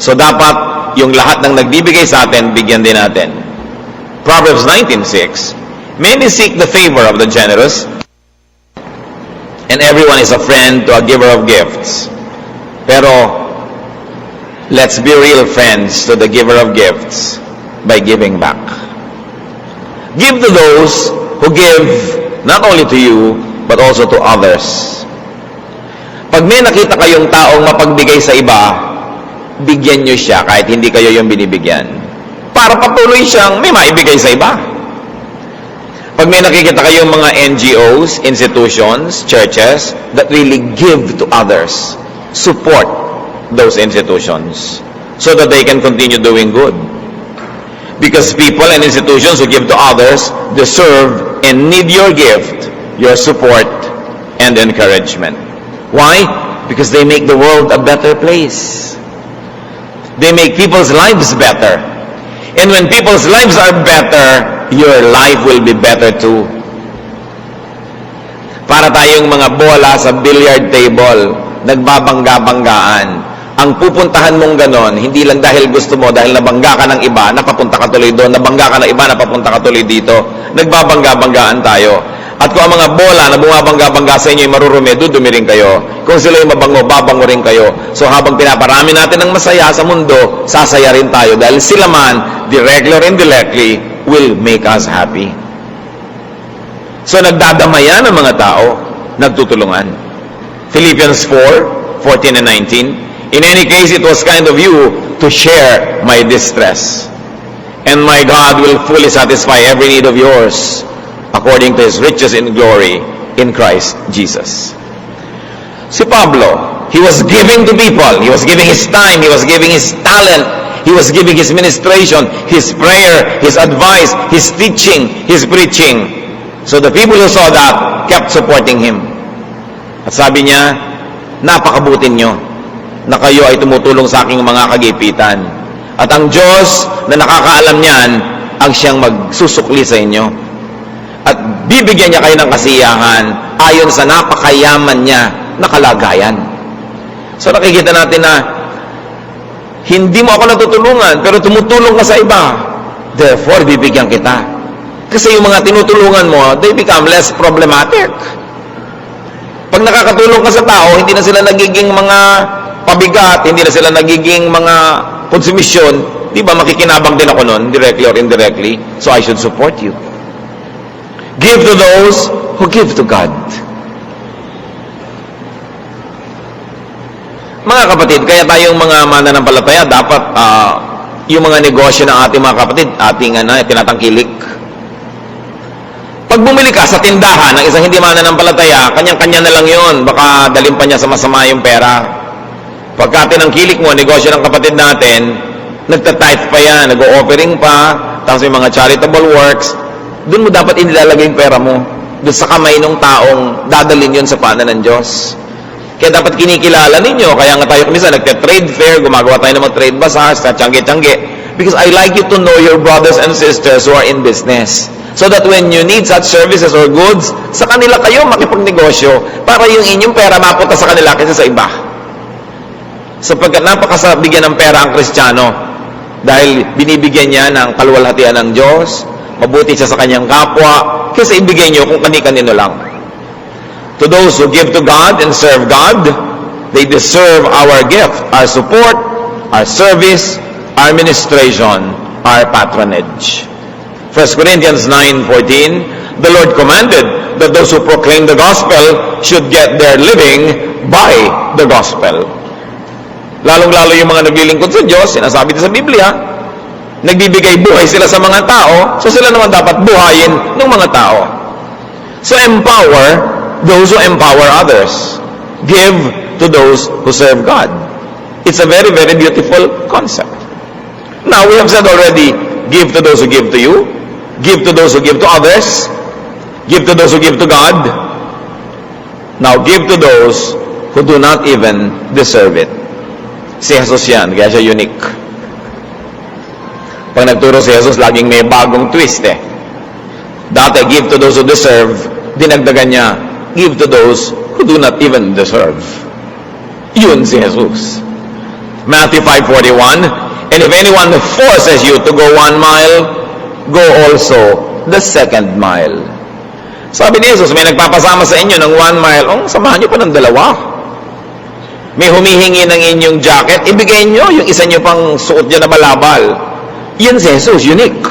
So dapat, yung lahat ng nagbibigay sa atin, bigyan din natin. Proverbs 19:6, many seek the favor of the generous, and everyone is a friend to a giver of gifts. Pero, let's be real friends to the giver of gifts by giving back. Give to those who give not only to you, but also to others. Pag may nakita kayong taong mapagbigay sa iba, bigyan nyo siya kahit hindi kayo yung binibigyan. Para patuloy siyang may maibigay sa iba. Pag may nakikita kayong mga NGOs, institutions, churches, that really give to others, support those institutions so that they can continue doing good. Because people and institutions who give to others deserve and need your gift, your support, and encouragement. Why? Because they make the world a better place. They make people's lives better. And when people's lives are better, your life will be better too. Para tayong mga bola sa billiard table, nagbabangga-banggaan. Ang pupuntahan mong ganon, hindi lang dahil gusto mo, dahil nabangga ka ng iba, napapunta ka tuloy doon, nabangga ka ng iba, napapunta ka tuloy dito. Nagbabangga-banggaan tayo. At kung ang mga bola na bumabangga-bangga sa inyo ay marurumi, dudumi rin kayo. Kung sila yung mabango, babango rin kayo. So habang pinaparami natin ng masaya sa mundo, sasaya rin tayo. Dahil sila man, directly or indirectly, will make us happy. So nagdadamayan ang mga tao, nagtutulungan. Philippians 4:14 and 19, in any case, it was kind of you to share my distress. And my God will fully satisfy every need of yours, according to His riches in glory in Christ Jesus. Si Pablo, he was giving to people. He was giving his time. He was giving his talent. He was giving his ministration, his prayer, his advice, his teaching, his preaching. So the people who saw that kept supporting him. At sabi niya, napakabuti nyo na kayo ay tumutulong sa aking mga kagipitan. At ang Diyos na nakakaalam niyan, ang siyang magsusukli sa inyo. At bibigyan niya kayo ng kasiyahan ayon sa napakayaman niya na kalagayan. So nakikita natin na hindi mo ako natutulungan, pero tumutulong ka sa iba. Therefore, bibigyan kita. Kasi yung mga tinutulungan mo, they become less problematic. Pag nakakatulong ka sa tao, hindi na sila nagiging mga pabigat, hindi na sila nagiging mga konsumisyon, di ba makikinabang din ako nun, directly or indirectly, so I should support you. Give to those who give to God. Mga kapatid, kaya tayong mga mananampalataya, dapat yung mga negosyo ng ating mga kapatid, ating tinatangkilik. Pag bumili ka sa tindahan ng isang hindi mananampalataya, kanyang-kanya na lang yun. Baka dalhin pa niya sa masama yung pera. Pagka tinangkilik mo, negosyo ng kapatid natin, nagtatithe pa yan, nag-o-offering pa, tapos may mga charitable works, doon mo dapat inilalagay yung pera mo. Doon sa kamay ng taong dadalhin yun sa paanan ng Diyos. Kaya dapat kinikilala ninyo. Kaya nga tayo kumisa, nagka-trade fair, gumagawa tayo ng mga trade bazaars, tiyangge-tiyangge. Because I like you to know your brothers and sisters who are in business. So that when you need such services or goods, sa kanila kayo makipagnegosyo para yung inyong pera mapunta sa kanila kaysa sa iba. Sapagkat napakasabigyan ng pera ang Kristiyano dahil binibigyan niya ng kaluwalhatian ng Diyos, mabuti siya sa kanyang kapwa, kaysa ibigay niyo kung kani-kanino lang. To those who give to God and serve God, they deserve our gift, our support, our service, our ministration, our patronage. 1 Corinthians 9:14, the Lord commanded that those who proclaim the gospel should get their living by the gospel. Lalong-lalo yung mga naglilingkod sa Diyos, sinasabi din sa Biblia, nagbibigay buhay sila sa mga tao, so sila naman dapat buhayin ng mga tao. So empower those who empower others. Give to those who serve God. It's a very, very beautiful concept. Now, we have said already, give to those who give to you, give to those who give to others, give to those who give to God. Now, give to those who do not even deserve it. Si Jesus yan, kaya siya unique. Pag nagturo si Jesus, laging may bagong twist eh. Dati, give to those who deserve, dinagdagan niya, give to those who do not even deserve. Yun si Jesus. Matthew 5:41, and if anyone forces you to go 1 mile, go also the 2nd mile. Sabi ni Jesus, may nagpapasama sa inyo ng 1 mile, samahan nyo pa ng 2. May humihingi ng inyong jacket, ibigay nyo yung isa nyo pang suot dyan na balabal. Yun si Jesus, unique.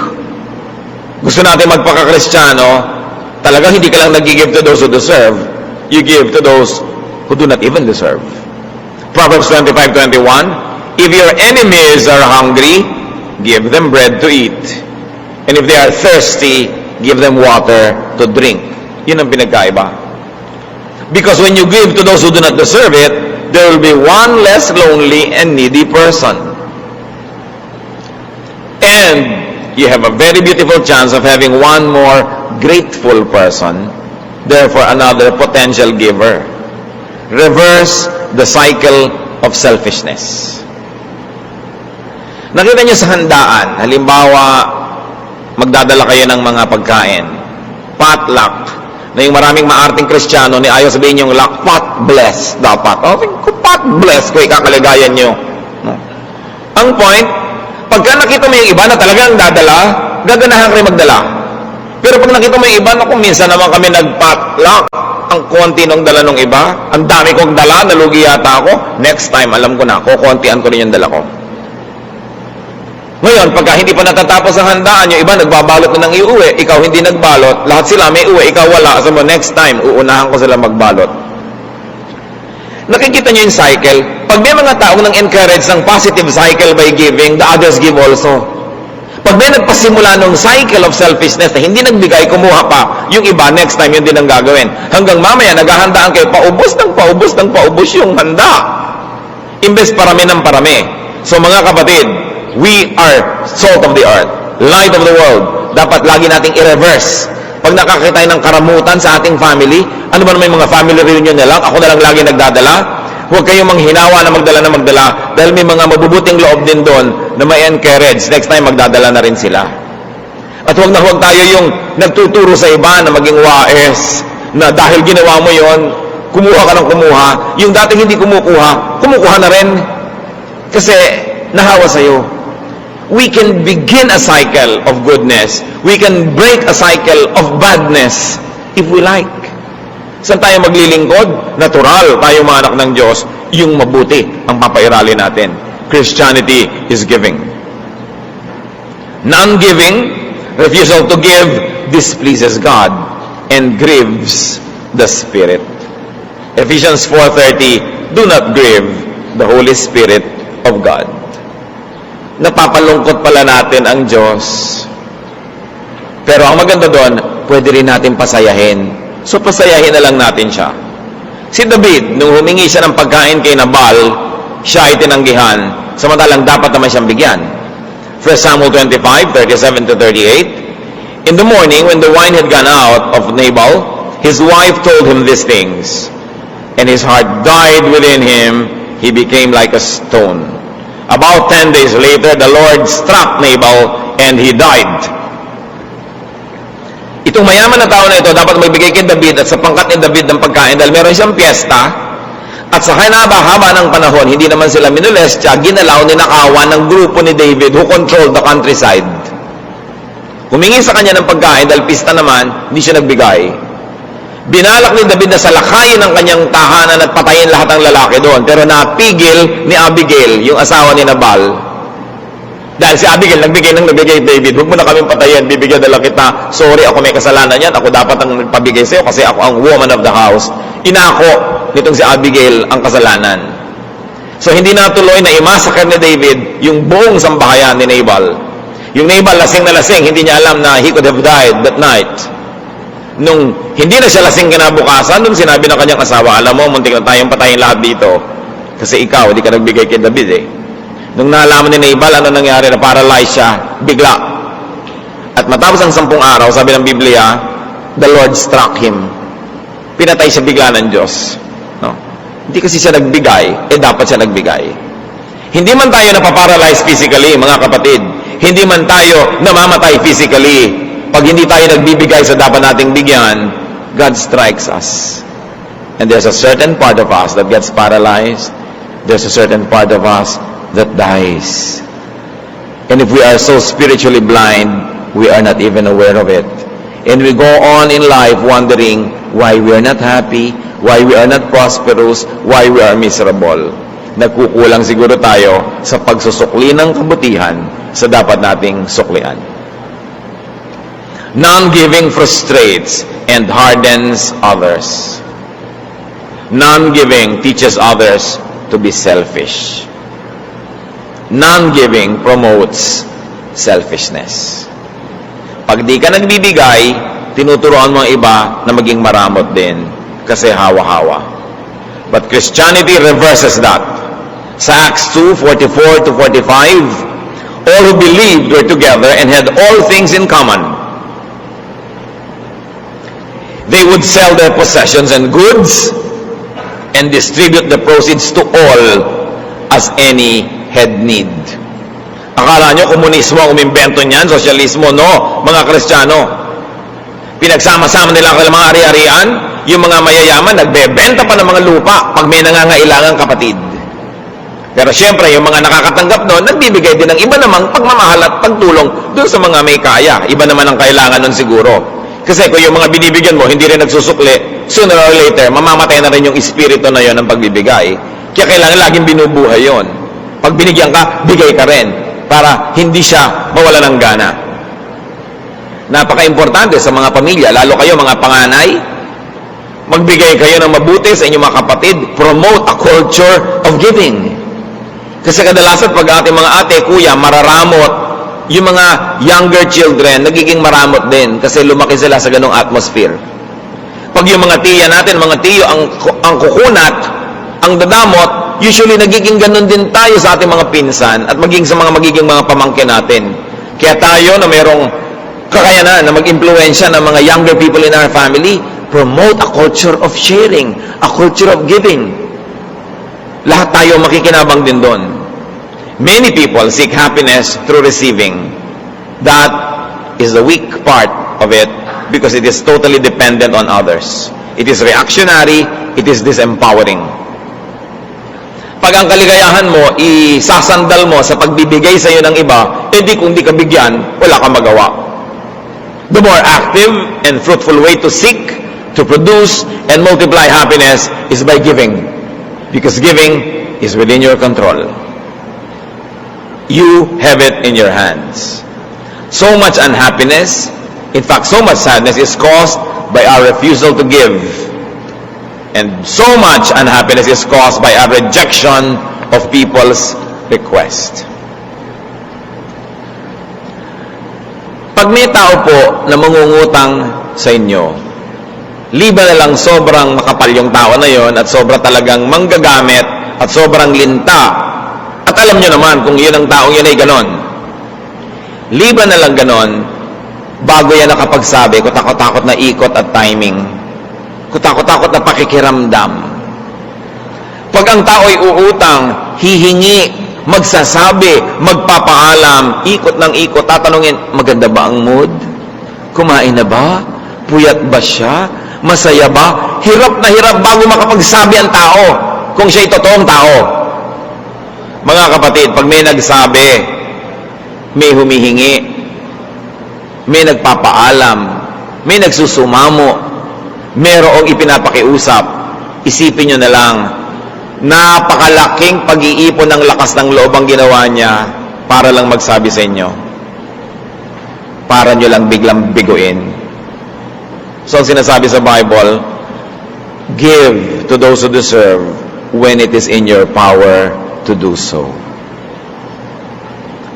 Gusto natin magpaka-Kristiyano, talagang hindi ka lang nag-give to those who deserve, you give to those who do not even deserve. Proverbs 25:21, if your enemies are hungry, give them bread to eat. And if they are thirsty, give them water to drink. Yun ang pinagkaiba. Because when you give to those who do not deserve it, there will be one less lonely and needy person. And you have a very beautiful chance of having one more grateful person, therefore another potential giver. Reverse the cycle of selfishness. Nakita niyo sa handaan, halimbawa, magdadala kayo ng mga pagkain, potluck, na yung maraming maarting Kristiyano, ni ayaw sabihin yung luck, pot bless dapat. Kung pot bless ko, ikakaligayan nyo. No? Ang point, pagka nakita mo yung iba na talagang dadala, gaganahan kayo magdala. Pero pag nakita mo yung iba, kung minsan naman kami nag-potluck, ang konti nung dala nung iba, ang dami kong dala, nalugi yata ako, next time, alam ko na, kukontian ko rin yung dala ko. Ngayon, pagka hindi pa natatapos ang handaan, yung iba nagbabalot na ng iuwi, ikaw hindi nagbalot, lahat sila may uwi, ikaw wala, so next time, uunahan ko sila magbalot. Nakikita nyo yung cycle. Pag may mga taong nang encourage ng positive cycle by giving, the others give also. Pag may nagpasimula ng cycle of selfishness na hindi nagbigay, kumuha pa, yung iba, next time, yun din ang gagawin. Hanggang mamaya, naghahandaan kayo, paubos yung handa. Imbes parami ng parami. So mga kapatid, we are salt of the earth, light of the world. Dapat lagi nating i-reverse. Pag nakakita tayo ng karamutan sa ating family, ano ba naman yung mga family reunion na lang, ako na lang lagi nagdadala, huwag kayong manghinawa na magdala dahil may mga mabubuting loob din doon na may encourage. Next time, magdadala na rin sila. At huwag na huwag tayo yung nagtuturo sa iba na maging wais, na dahil ginawa mo yon, kumuha ka ng kumuha. Yung dating hindi kumukuha na rin. Kasi nahawa sa'yo. We can begin a cycle of goodness. We can break a cycle of badness if we like. Saan tayo maglilingkod? Natural, tayo mga anak ng Diyos, yung mabuti ang papairali natin. Christianity is giving. Non-giving, refusal to give, displeases God and grieves the Spirit. Ephesians 4:30, do not grieve the Holy Spirit of God. Napapalungkot pala natin ang Diyos. Pero ang maganda doon, pwede rin natin pasayahin. So pasayahin na lang natin siya. Si David, nung humingi siya ng pagkain kay Nabal, siya ay tinanggihan, samantalang dapat naman siyang bigyan. 1 Samuel 25:37-38, in the morning, when the wine had gone out of Nabal, his wife told him these things, and his heart died within him, he became like a stone. About 10 days later, the Lord struck Nabal and he died. Itong mayaman na tao na ito, dapat magbigay kay David at sa pangkat ni David ng pagkain dahil meron siyang piyesta at sa haba ng panahon, hindi naman sila minolestya, ginalaw, ninakawan ng grupo ni David who controlled the countryside. Humingi sa kanya ng pagkain dahil pista naman, hindi siya nagbigay. Binalak ni David na salakayin ang kanyang tahanan at patayin lahat ng lalaki doon. Pero napigil ni Abigail, yung asawa ni Nabal. Dahil si Abigail, nagbigay David, huwag mo na kaming patayin, bibigyan na lang kita. Sorry, ako may kasalanan yan. Ako dapat ang nagpabigay sa'yo kasi ako ang woman of the house. Inako nitong si Abigail ang kasalanan. So hindi natuloy na imasakar ni David yung buong sambahayan ni Nabal. Yung Nabal, lasing na lasing, hindi niya alam na he could have died that night. Nung hindi na siya lasing kinabukasan, nung sinabi ng kanyang asawa, alam mo, muntik na tayong patayin lahat dito. Kasi ikaw, hindi ka nagbigay kay David eh. Nung nalaman ni Nabal, ano nangyari? Na paralyzed siya, bigla. At matapos ang 10 araw, sabi ng Biblia, the Lord struck him. Pinatay siya bigla ng Diyos. No? Hindi kasi siya nagbigay, dapat siya nagbigay. Hindi man tayo napaparalyze physically, mga kapatid. Hindi man tayo namamatay physically. Pag hindi tayo nagbibigay sa dapat nating bigyan, God strikes us. And there's a certain part of us that gets paralyzed. There's a certain part of us that dies. And if we are so spiritually blind, we are not even aware of it. And we go on in life wondering why we are not happy, why we are not prosperous, why we are miserable. Nagkukulang siguro tayo sa pagsusukli ng kabutihan sa dapat nating suklian. Non-giving frustrates and hardens others. Non-giving teaches others to be selfish. Non-giving promotes selfishness. Pag di ka nagbibigay, tinuturuan mo ang iba na maging maramot din kasi hawa-hawa. But Christianity reverses that. Sa Acts 2:44-45, all who believed were together and had all things in common. They would sell their possessions and goods and distribute the proceeds to all as any had need. Akala nyo komunismo ang umimbento niyan, sosyalismo? No, mga Kristiyano. Pinagsama-sama nila ang mga ari-arian, yung mga mayayaman, nagbebenta pa ng mga lupa pag may nangangailangang kapatid. Pero syempre, yung mga nakakatanggap doon, nagbibigay din ng iba namang pagmamahal at pagtulong doon sa mga may kaya. Iba naman ang kailangan nun siguro. Kasi kung yung mga binibigyan mo, hindi rin nagsusukli, sooner or later, mamamatay na rin yung espiritu na yon ng pagbibigay. Kaya kailangan laging binubuhay yon. Pag binigyan ka, bigay ka rin. Para hindi siya mawala ng gana. Napaka-importante sa mga pamilya, lalo kayo mga panganay, magbigay kayo ng mabuti sa inyong mga kapatid. Promote a culture of giving. Kasi kadalasan pag ating mga ate, kuya, mararamot, yung mga younger children, nagiging maramot din kasi lumaki sila sa ganong atmosphere. Pag yung mga tiya natin, mga tiyo, ang kukunat, ang dadamot, usually nagiging ganon din tayo sa ating mga pinsan at maging sa mga magiging mga pamangkin natin. Kaya tayo na mayroong kakayanan na mag-impluensya ng mga younger people in our family, promote a culture of sharing, a culture of giving. Lahat tayo makikinabang din doon. Many people seek happiness through receiving. That is the weak part of it because it is totally dependent on others. It is reactionary, it is disempowering. Pag ang kaligayahan mo, isasandal mo sa pagbibigay sa iyo ng iba, edi kung di ka bigyan, wala kang magawa. The more active and fruitful way to seek, to produce, and multiply happiness is by giving. Because giving is within your control. You have it in your hands. So much unhappiness, in fact, so much sadness is caused by our refusal to give. And so much unhappiness is caused by our rejection of people's request. Pag may tao po na mangungutang sa inyo, liban na lang sobrang makapal yung tao na yon at sobra talagang manggagamit at sobrang linta. At alam nyo naman kung yun ang taong yun ay ganon. Liban na lang ganon, bago yan nakapagsabi, kutakot-takot na ikot at timing. Kutakot-takot na pakikiramdam. Pag ang tao ay uutang, hihingi, magsasabi, magpapaalam, ikot ng ikot, tatanungin, maganda ba ang mood? Kumain na ba? Puyat ba siya? Masaya ba? Hirap na hirap bago makapagsabi ang tao kung siya'y totoong tao. Mga kapatid, pag may nagsabi, may humihingi, may nagpapaalam, may nagsusumamo, merong ipinapakiusap, isipin nyo na lang, napakalaking pag-iipon ng lakas ng loob ang ginawa niya para lang magsabi sa inyo. Para nyo lang biglang biguin. So, ang sinasabi sa Bible, give to those who deserve when it is in your power to do so.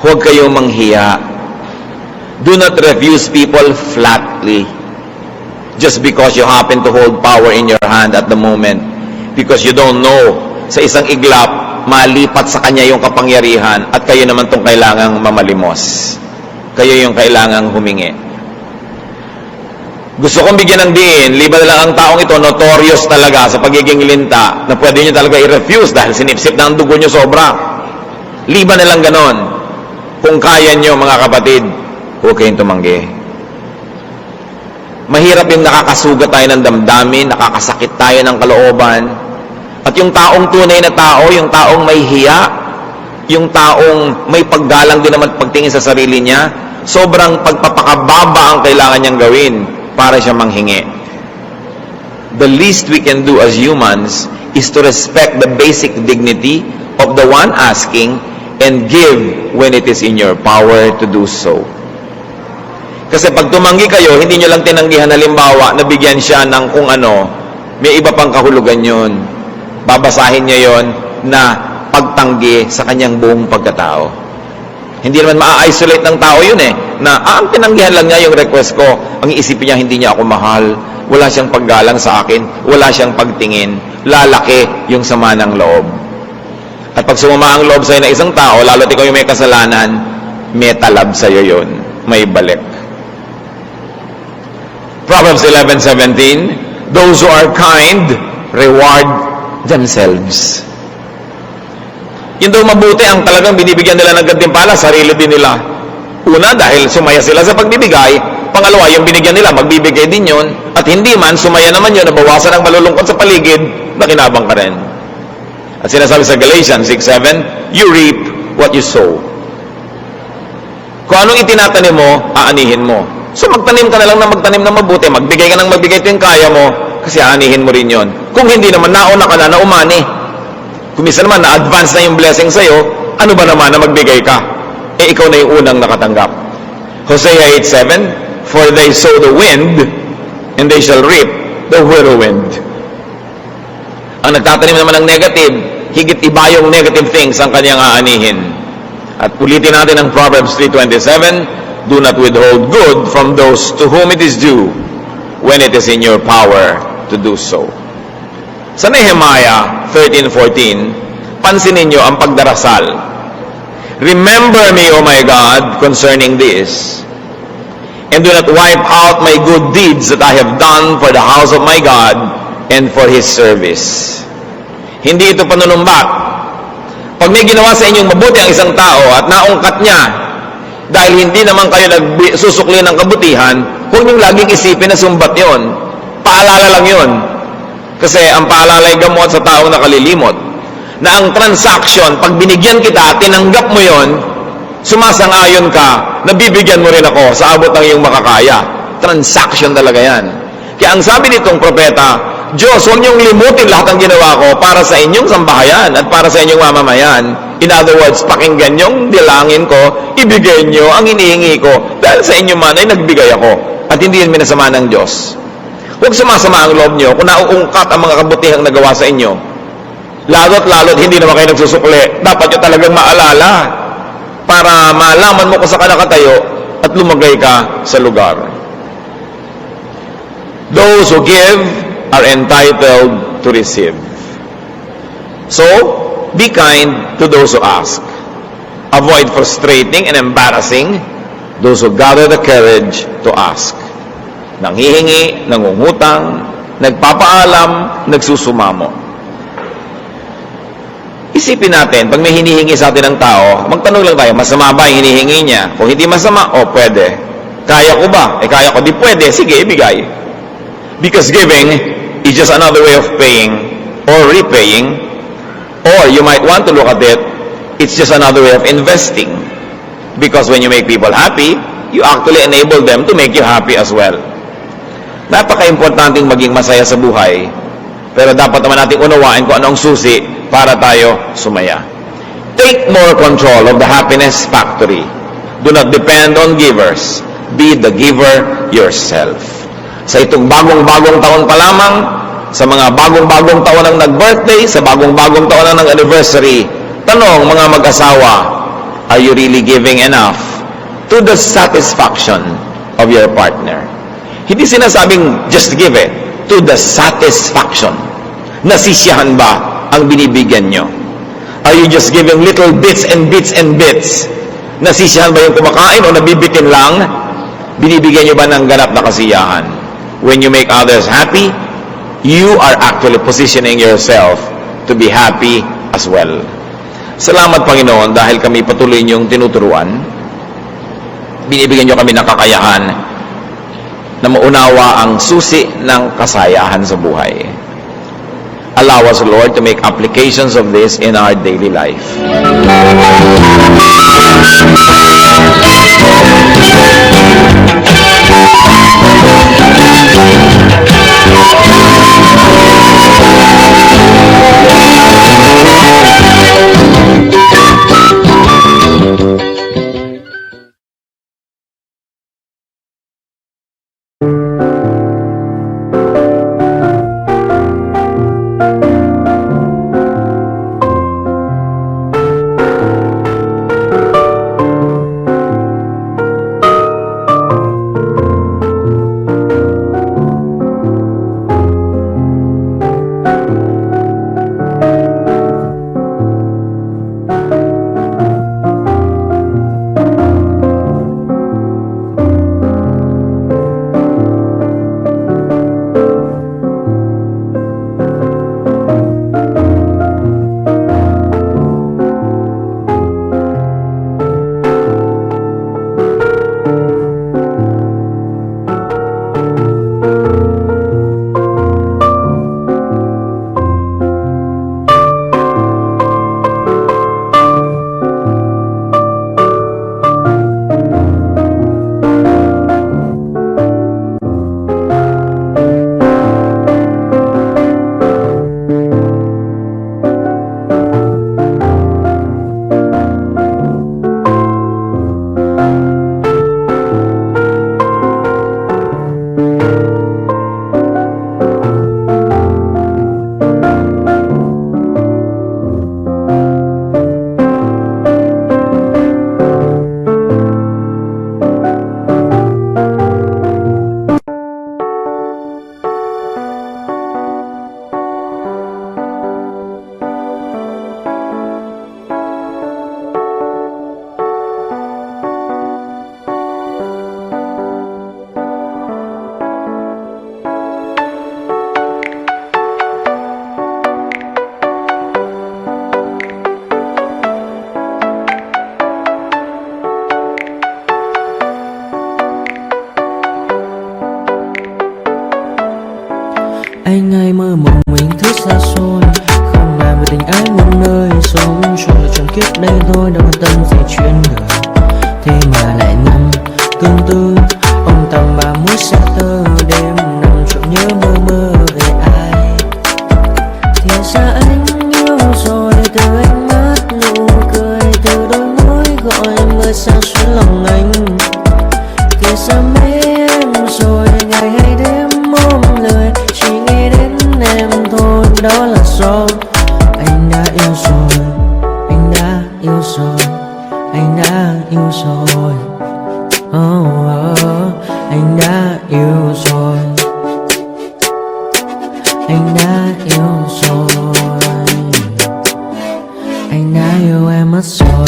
Huwag kayong manghiya. Do not refuse people flatly just because you happen to hold power in your hand at the moment. Because you don't know, sa isang iglap, malipat sa kanya yung kapangyarihan at kayo naman tong kailangang mamalimos. Kayo yung kailangang humingi. Gusto kong bigyan ng diin, liban na lang ang taong ito, notorious talaga sa pagiging linta, na pwede nyo talaga i-refuse dahil sinipsip na ang dugo nyo sobra. Liban na lang ganon. Kung kaya nyo, mga kapatid, huwag kayong tumanggi. Mahirap yung nakakasugat tayo ng damdamin, nakakasakit tayo ng kalooban. At yung taong tunay na tao, yung taong may hiya, yung taong may paggalang din naman pagtingin sa sarili niya, sobrang pagpapakababa ang kailangan niyang gawin para siya manghingi. The least we can do as humans is to respect the basic dignity of the one asking and give when it is in your power to do so. Kasi pag tumanggi kayo, hindi nyo lang tinanggihan, halimbawa, na bigyan siya ng kung ano, may iba pang kahulugan yun. Babasahin niya yon na pagtanggi sa kanyang buong pagkatao. Hindi naman ma-isolate ng tao yun na ang tinanggihan lang niya yung request ko. Ang iisipin niya, hindi niya ako mahal, wala siyang paggalang sa akin, wala siyang pagtingin, lalaki yung sama ng loob. At pag sumama ang loob sa'yo na isang tao, lalo't ikaw yung may kasalanan, may talab sa'yo yun, may balik. Proverbs 11:17, those who are kind reward themselves. Yung daw mabuti ang talagang binibigyan nila ng gantimpala, sarili din nila. Una, dahil sumaya sila sa pagbibigay. Pangalawa, yung binigyan nila, magbibigay din yun. At hindi man, sumaya naman yun, nabawasan ang malulungkot sa paligid, nakinabang ka rin. At sinasabi sa Galatians 6:7, you reap what you sow. Kung anong itinatanim mo, aanihin mo. So magtanim ka na lang na magtanim na mabuti, magbigay ka ng magbigay ito yung kaya mo, kasi aanihin mo rin yon. Kung hindi naman, nauna ka na umani. Kung minsan naman, na-advance na yung blessing sa'yo, ano ba naman na magbigay ka? Ikaw na yung unang nakatanggap. Hosea 8:7, for they sow the wind, and they shall reap the whirlwind. Ang nagtatanim naman ng negative, higit iba yung negative things ang kanyang aanihin. At ulitin natin ang Proverbs 3:27, do not withhold good from those to whom it is due when it is in your power to do so. Sa Nehemiah 13:14, pansinin niyo ang pagdarasal. Remember me, O my God, concerning this, and do not wipe out my good deeds that I have done for the house of my God and for His service. Hindi ito panunumbat. Pag may ginawa sa inyong mabuti ang isang tao at naungkat niya, dahil hindi naman kayo nagsusukli ng kabutihan, huwag niyong laging isipin na sumbat yon. Paalala lang yon. Kasi ang paalala ay gamot sa taong nakalilimot. na ang transaction, pag binigyan kita, tinanggap mo yon, sumasang-ayon ka, nabibigyan mo rin ako sa abot ng iyong makakaya. Transaction talaga yan. Kaya ang sabi nitong propeta, Diyos, huwag niyong limutin lahat ng ginawa ko para sa inyong sambahayan at para sa inyong mamamayan. In other words, pakinggan niyong dilangin ko, ibigay niyo ang hinihingi ko dahil sa inyo man ay nagbigay ako at hindi yan minasama ng Diyos. Huwag sumasama ang loob niyo kung nauungkat ang mga kabutihang nagawa sa inyo. Lalo't hindi naman kayo nagsusukli. Dapat nyo talagang maalala para malaman mo kung saan ka nakatayo at lumagay ka sa lugar. Those who give are entitled to receive. So, be kind to those who ask. Avoid frustrating and embarrassing those who gather the courage to ask. Nanghihingi, nangungutang, nagpapaalam, nagsusumamo. Isipin natin, pag may hinihingi sa atin ng tao, magtanong lang tayo, masama ba yung hinihingi niya? Kung hindi masama, pwede. Kaya ko ba? Kaya ko, di pwede. Sige, ibigay. Because giving is just another way of paying or repaying, or you might want to look at it, it's just another way of investing. Because when you make people happy, you actually enable them to make you happy as well. Napaka-importanting maging masaya sa buhay, pero dapat naman natin unawain kung anong susi para tayo sumaya. Take more control of the happiness factory. Do not depend on givers. Be the giver yourself. Sa itong bagong-bagong taon pa lamang, sa mga bagong-bagong taon ang nag-birthday, sa bagong-bagong taon ang nag-anniversary, tanong mga mag-asawa, are you really giving enough to the satisfaction of your partner? Hindi sinasabing just give it, to the satisfaction. Nasisiyahan ba ang binibigyan nyo? Are you just giving little bits and bits and bits? Nasisiyahan ba yung kumakain o nabibitin lang? Binibigyan nyo ba ng ganap na kasiyahan? When you make others happy, you are actually positioning yourself to be happy as well. Salamat, Panginoon, dahil kami patuloy niyong tinuturuan. Binibigyan niyo kami ng kakayahan na maunawa ang susi ng kasayahan sa buhay. Allow us, Lord, to make applications of this in our daily life. Anh ơi, mơ mộng mình thức xa xôi, không làm về tình ái muôn nơi. Sống cho là trọn kiếp đây thôi, đâu quan tâm gì chuyện đời. Thế mà lại nằm tương tư, ông tầm bà mối xa tơ. Đêm nằm trộm nhớ mơ mơ về ai. Thì ra anh yêu rồi, từ ánh mắt nụ cười, từ đôi môi gọi mưa sao xuyên lòng anh. Thì ra mấy em rồi, ngày hay đêm ôm lời, chỉ nghĩ đến em thôi. Đó là do anh đã yêu rồi, anh đã yêu rồi, anh đã yêu rồi. Anh đã yêu rồi, anh đã yêu rồi, anh đã yêu em mất rồi.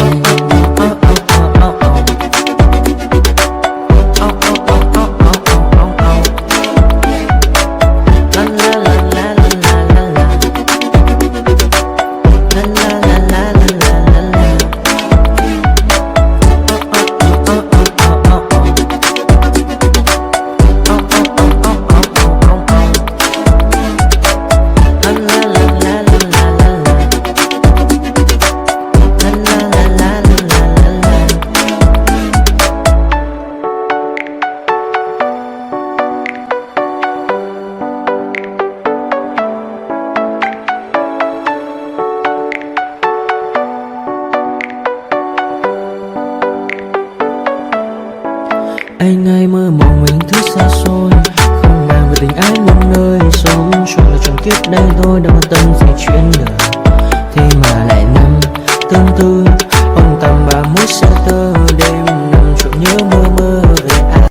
Anh hay mơ mộng mình thứ xa xôi, không bàn về tình ái muôn nơi. Sống cho là trọn kiếp đây thôi, đâu quan tâm gì chuyện đời. Thế mà lại nằm tương tư, ông tầm bà mối xa tơ. Đêm nằm trộm nhớ mơ mơ về ai.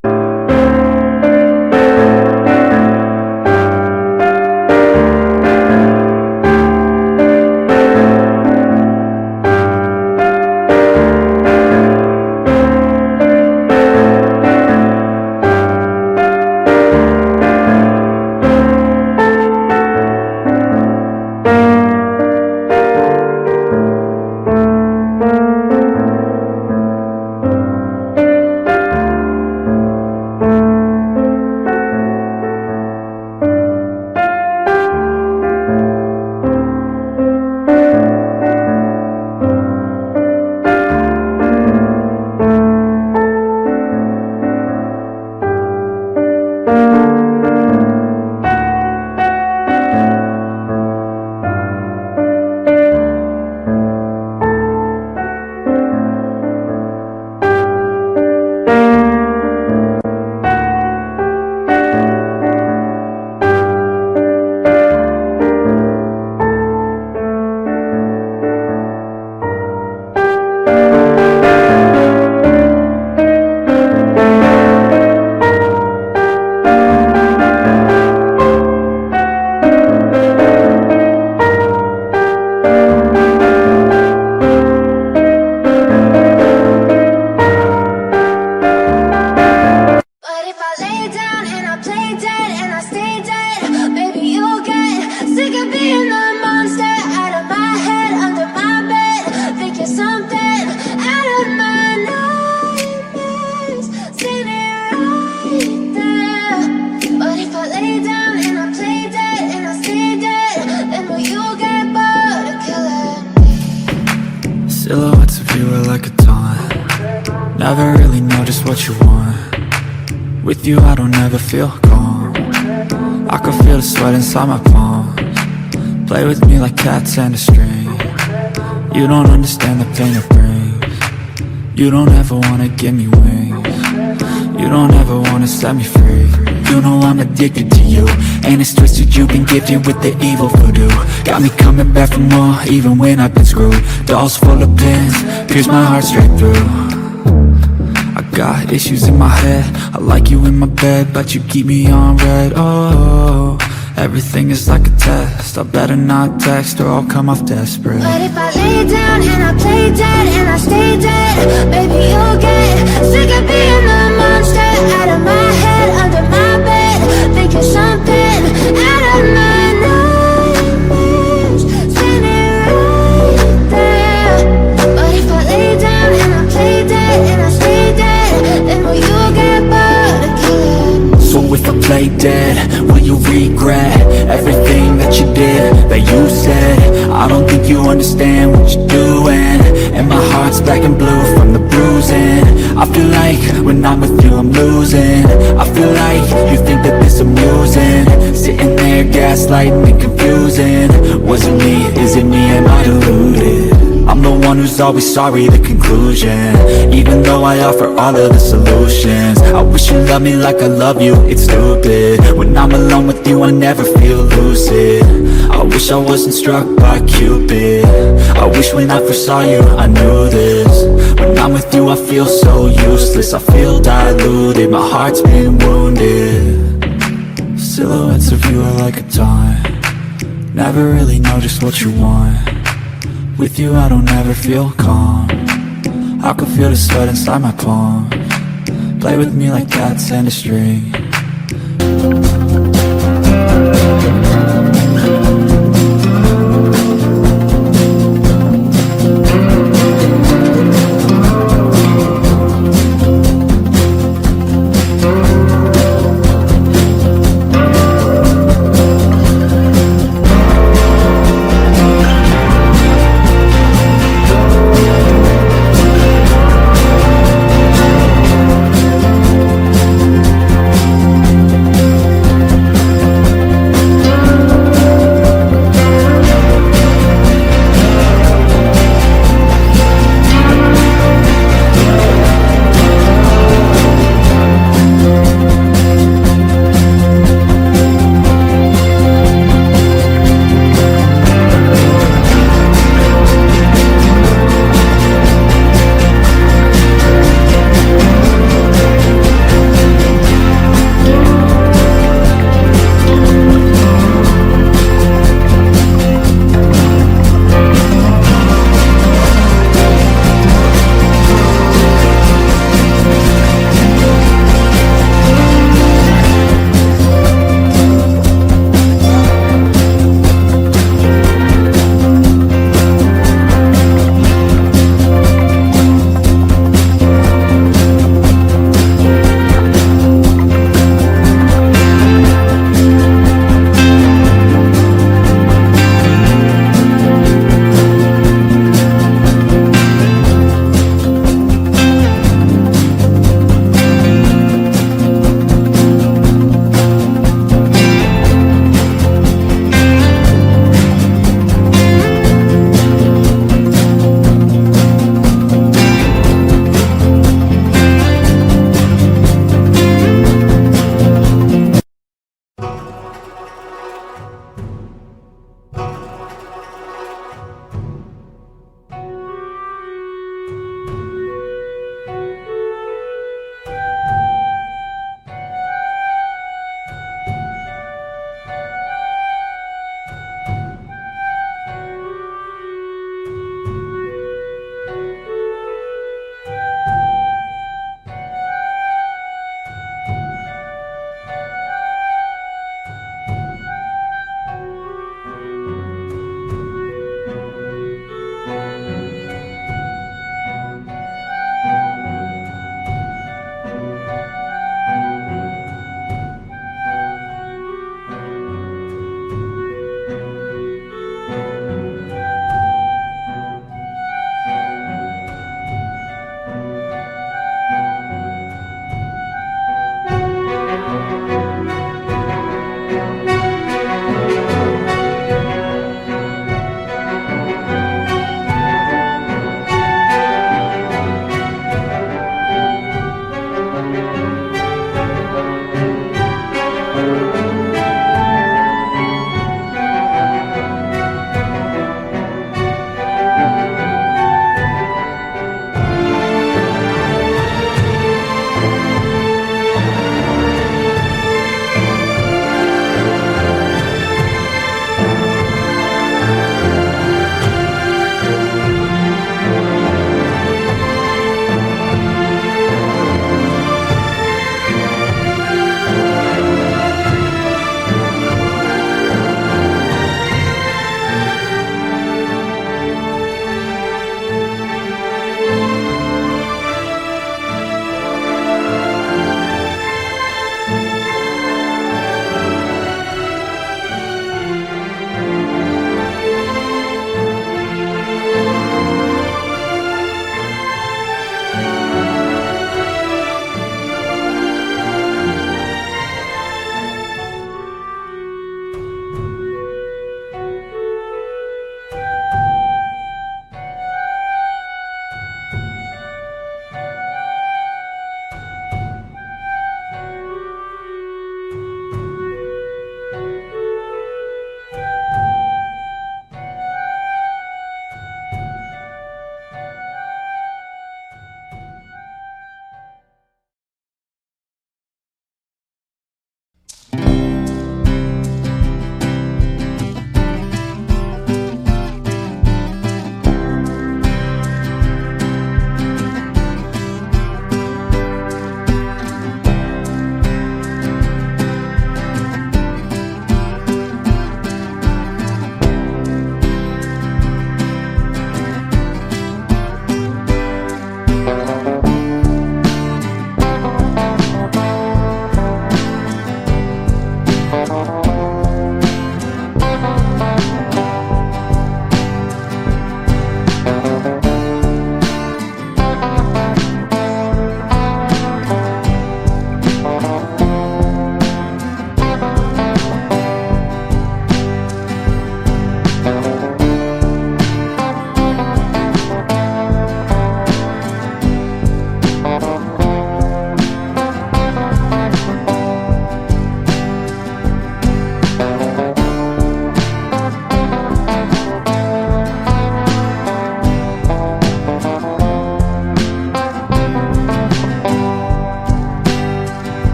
Silhouettes of you are like a taunt. Never really know just what you want. With you I don't ever feel calm. I can feel the sweat inside my palms. Play with me like cats and a string. You don't understand the pain it brings. You don't ever wanna give me wings. You don't ever wanna set me free. You know I'm addicted to you, and it's twisted, you've been gifted with the evil voodoo. Got me coming back for more, even when I've been screwed. Dolls full of pins, pierce my heart straight through. I got issues in my head, I like you in my bed, but you keep me on red. Oh, everything is like a test, I better not text or I'll come off desperate. But if I lay down and I play dead and I stay dead, baby you'll get sick of being the monster out of my head, under my bed, thinking something out of my nightmares, standing right there. But if I lay down and I play dead and I stay dead, then will you get bored of killing? So if I play dead, will you regret everything that you did, that you said? I don't think you understand what you're doing, and my heart's black and blue from the bruising. I feel like when I'm with you I'm losing. I feel like you think that this amusing, sitting there gaslighting and confusing. Was it me? Is it me? Am I deluded? I'm the one who's always sorry, the conclusion, even though I offer all of the solutions. I wish you loved me like I love you, it's stupid. When I'm alone with you I never feel lucid. I wish I wasn't struck by Cupid. I wish when I first saw you I knew this. When I'm with you I feel so useless, I feel diluted, my heart's been wounded. Silhouettes of you are like a taunt, never really know just what you want. With you I don't ever feel calm, I can feel the sweat inside my palm. Play with me like cats and a string.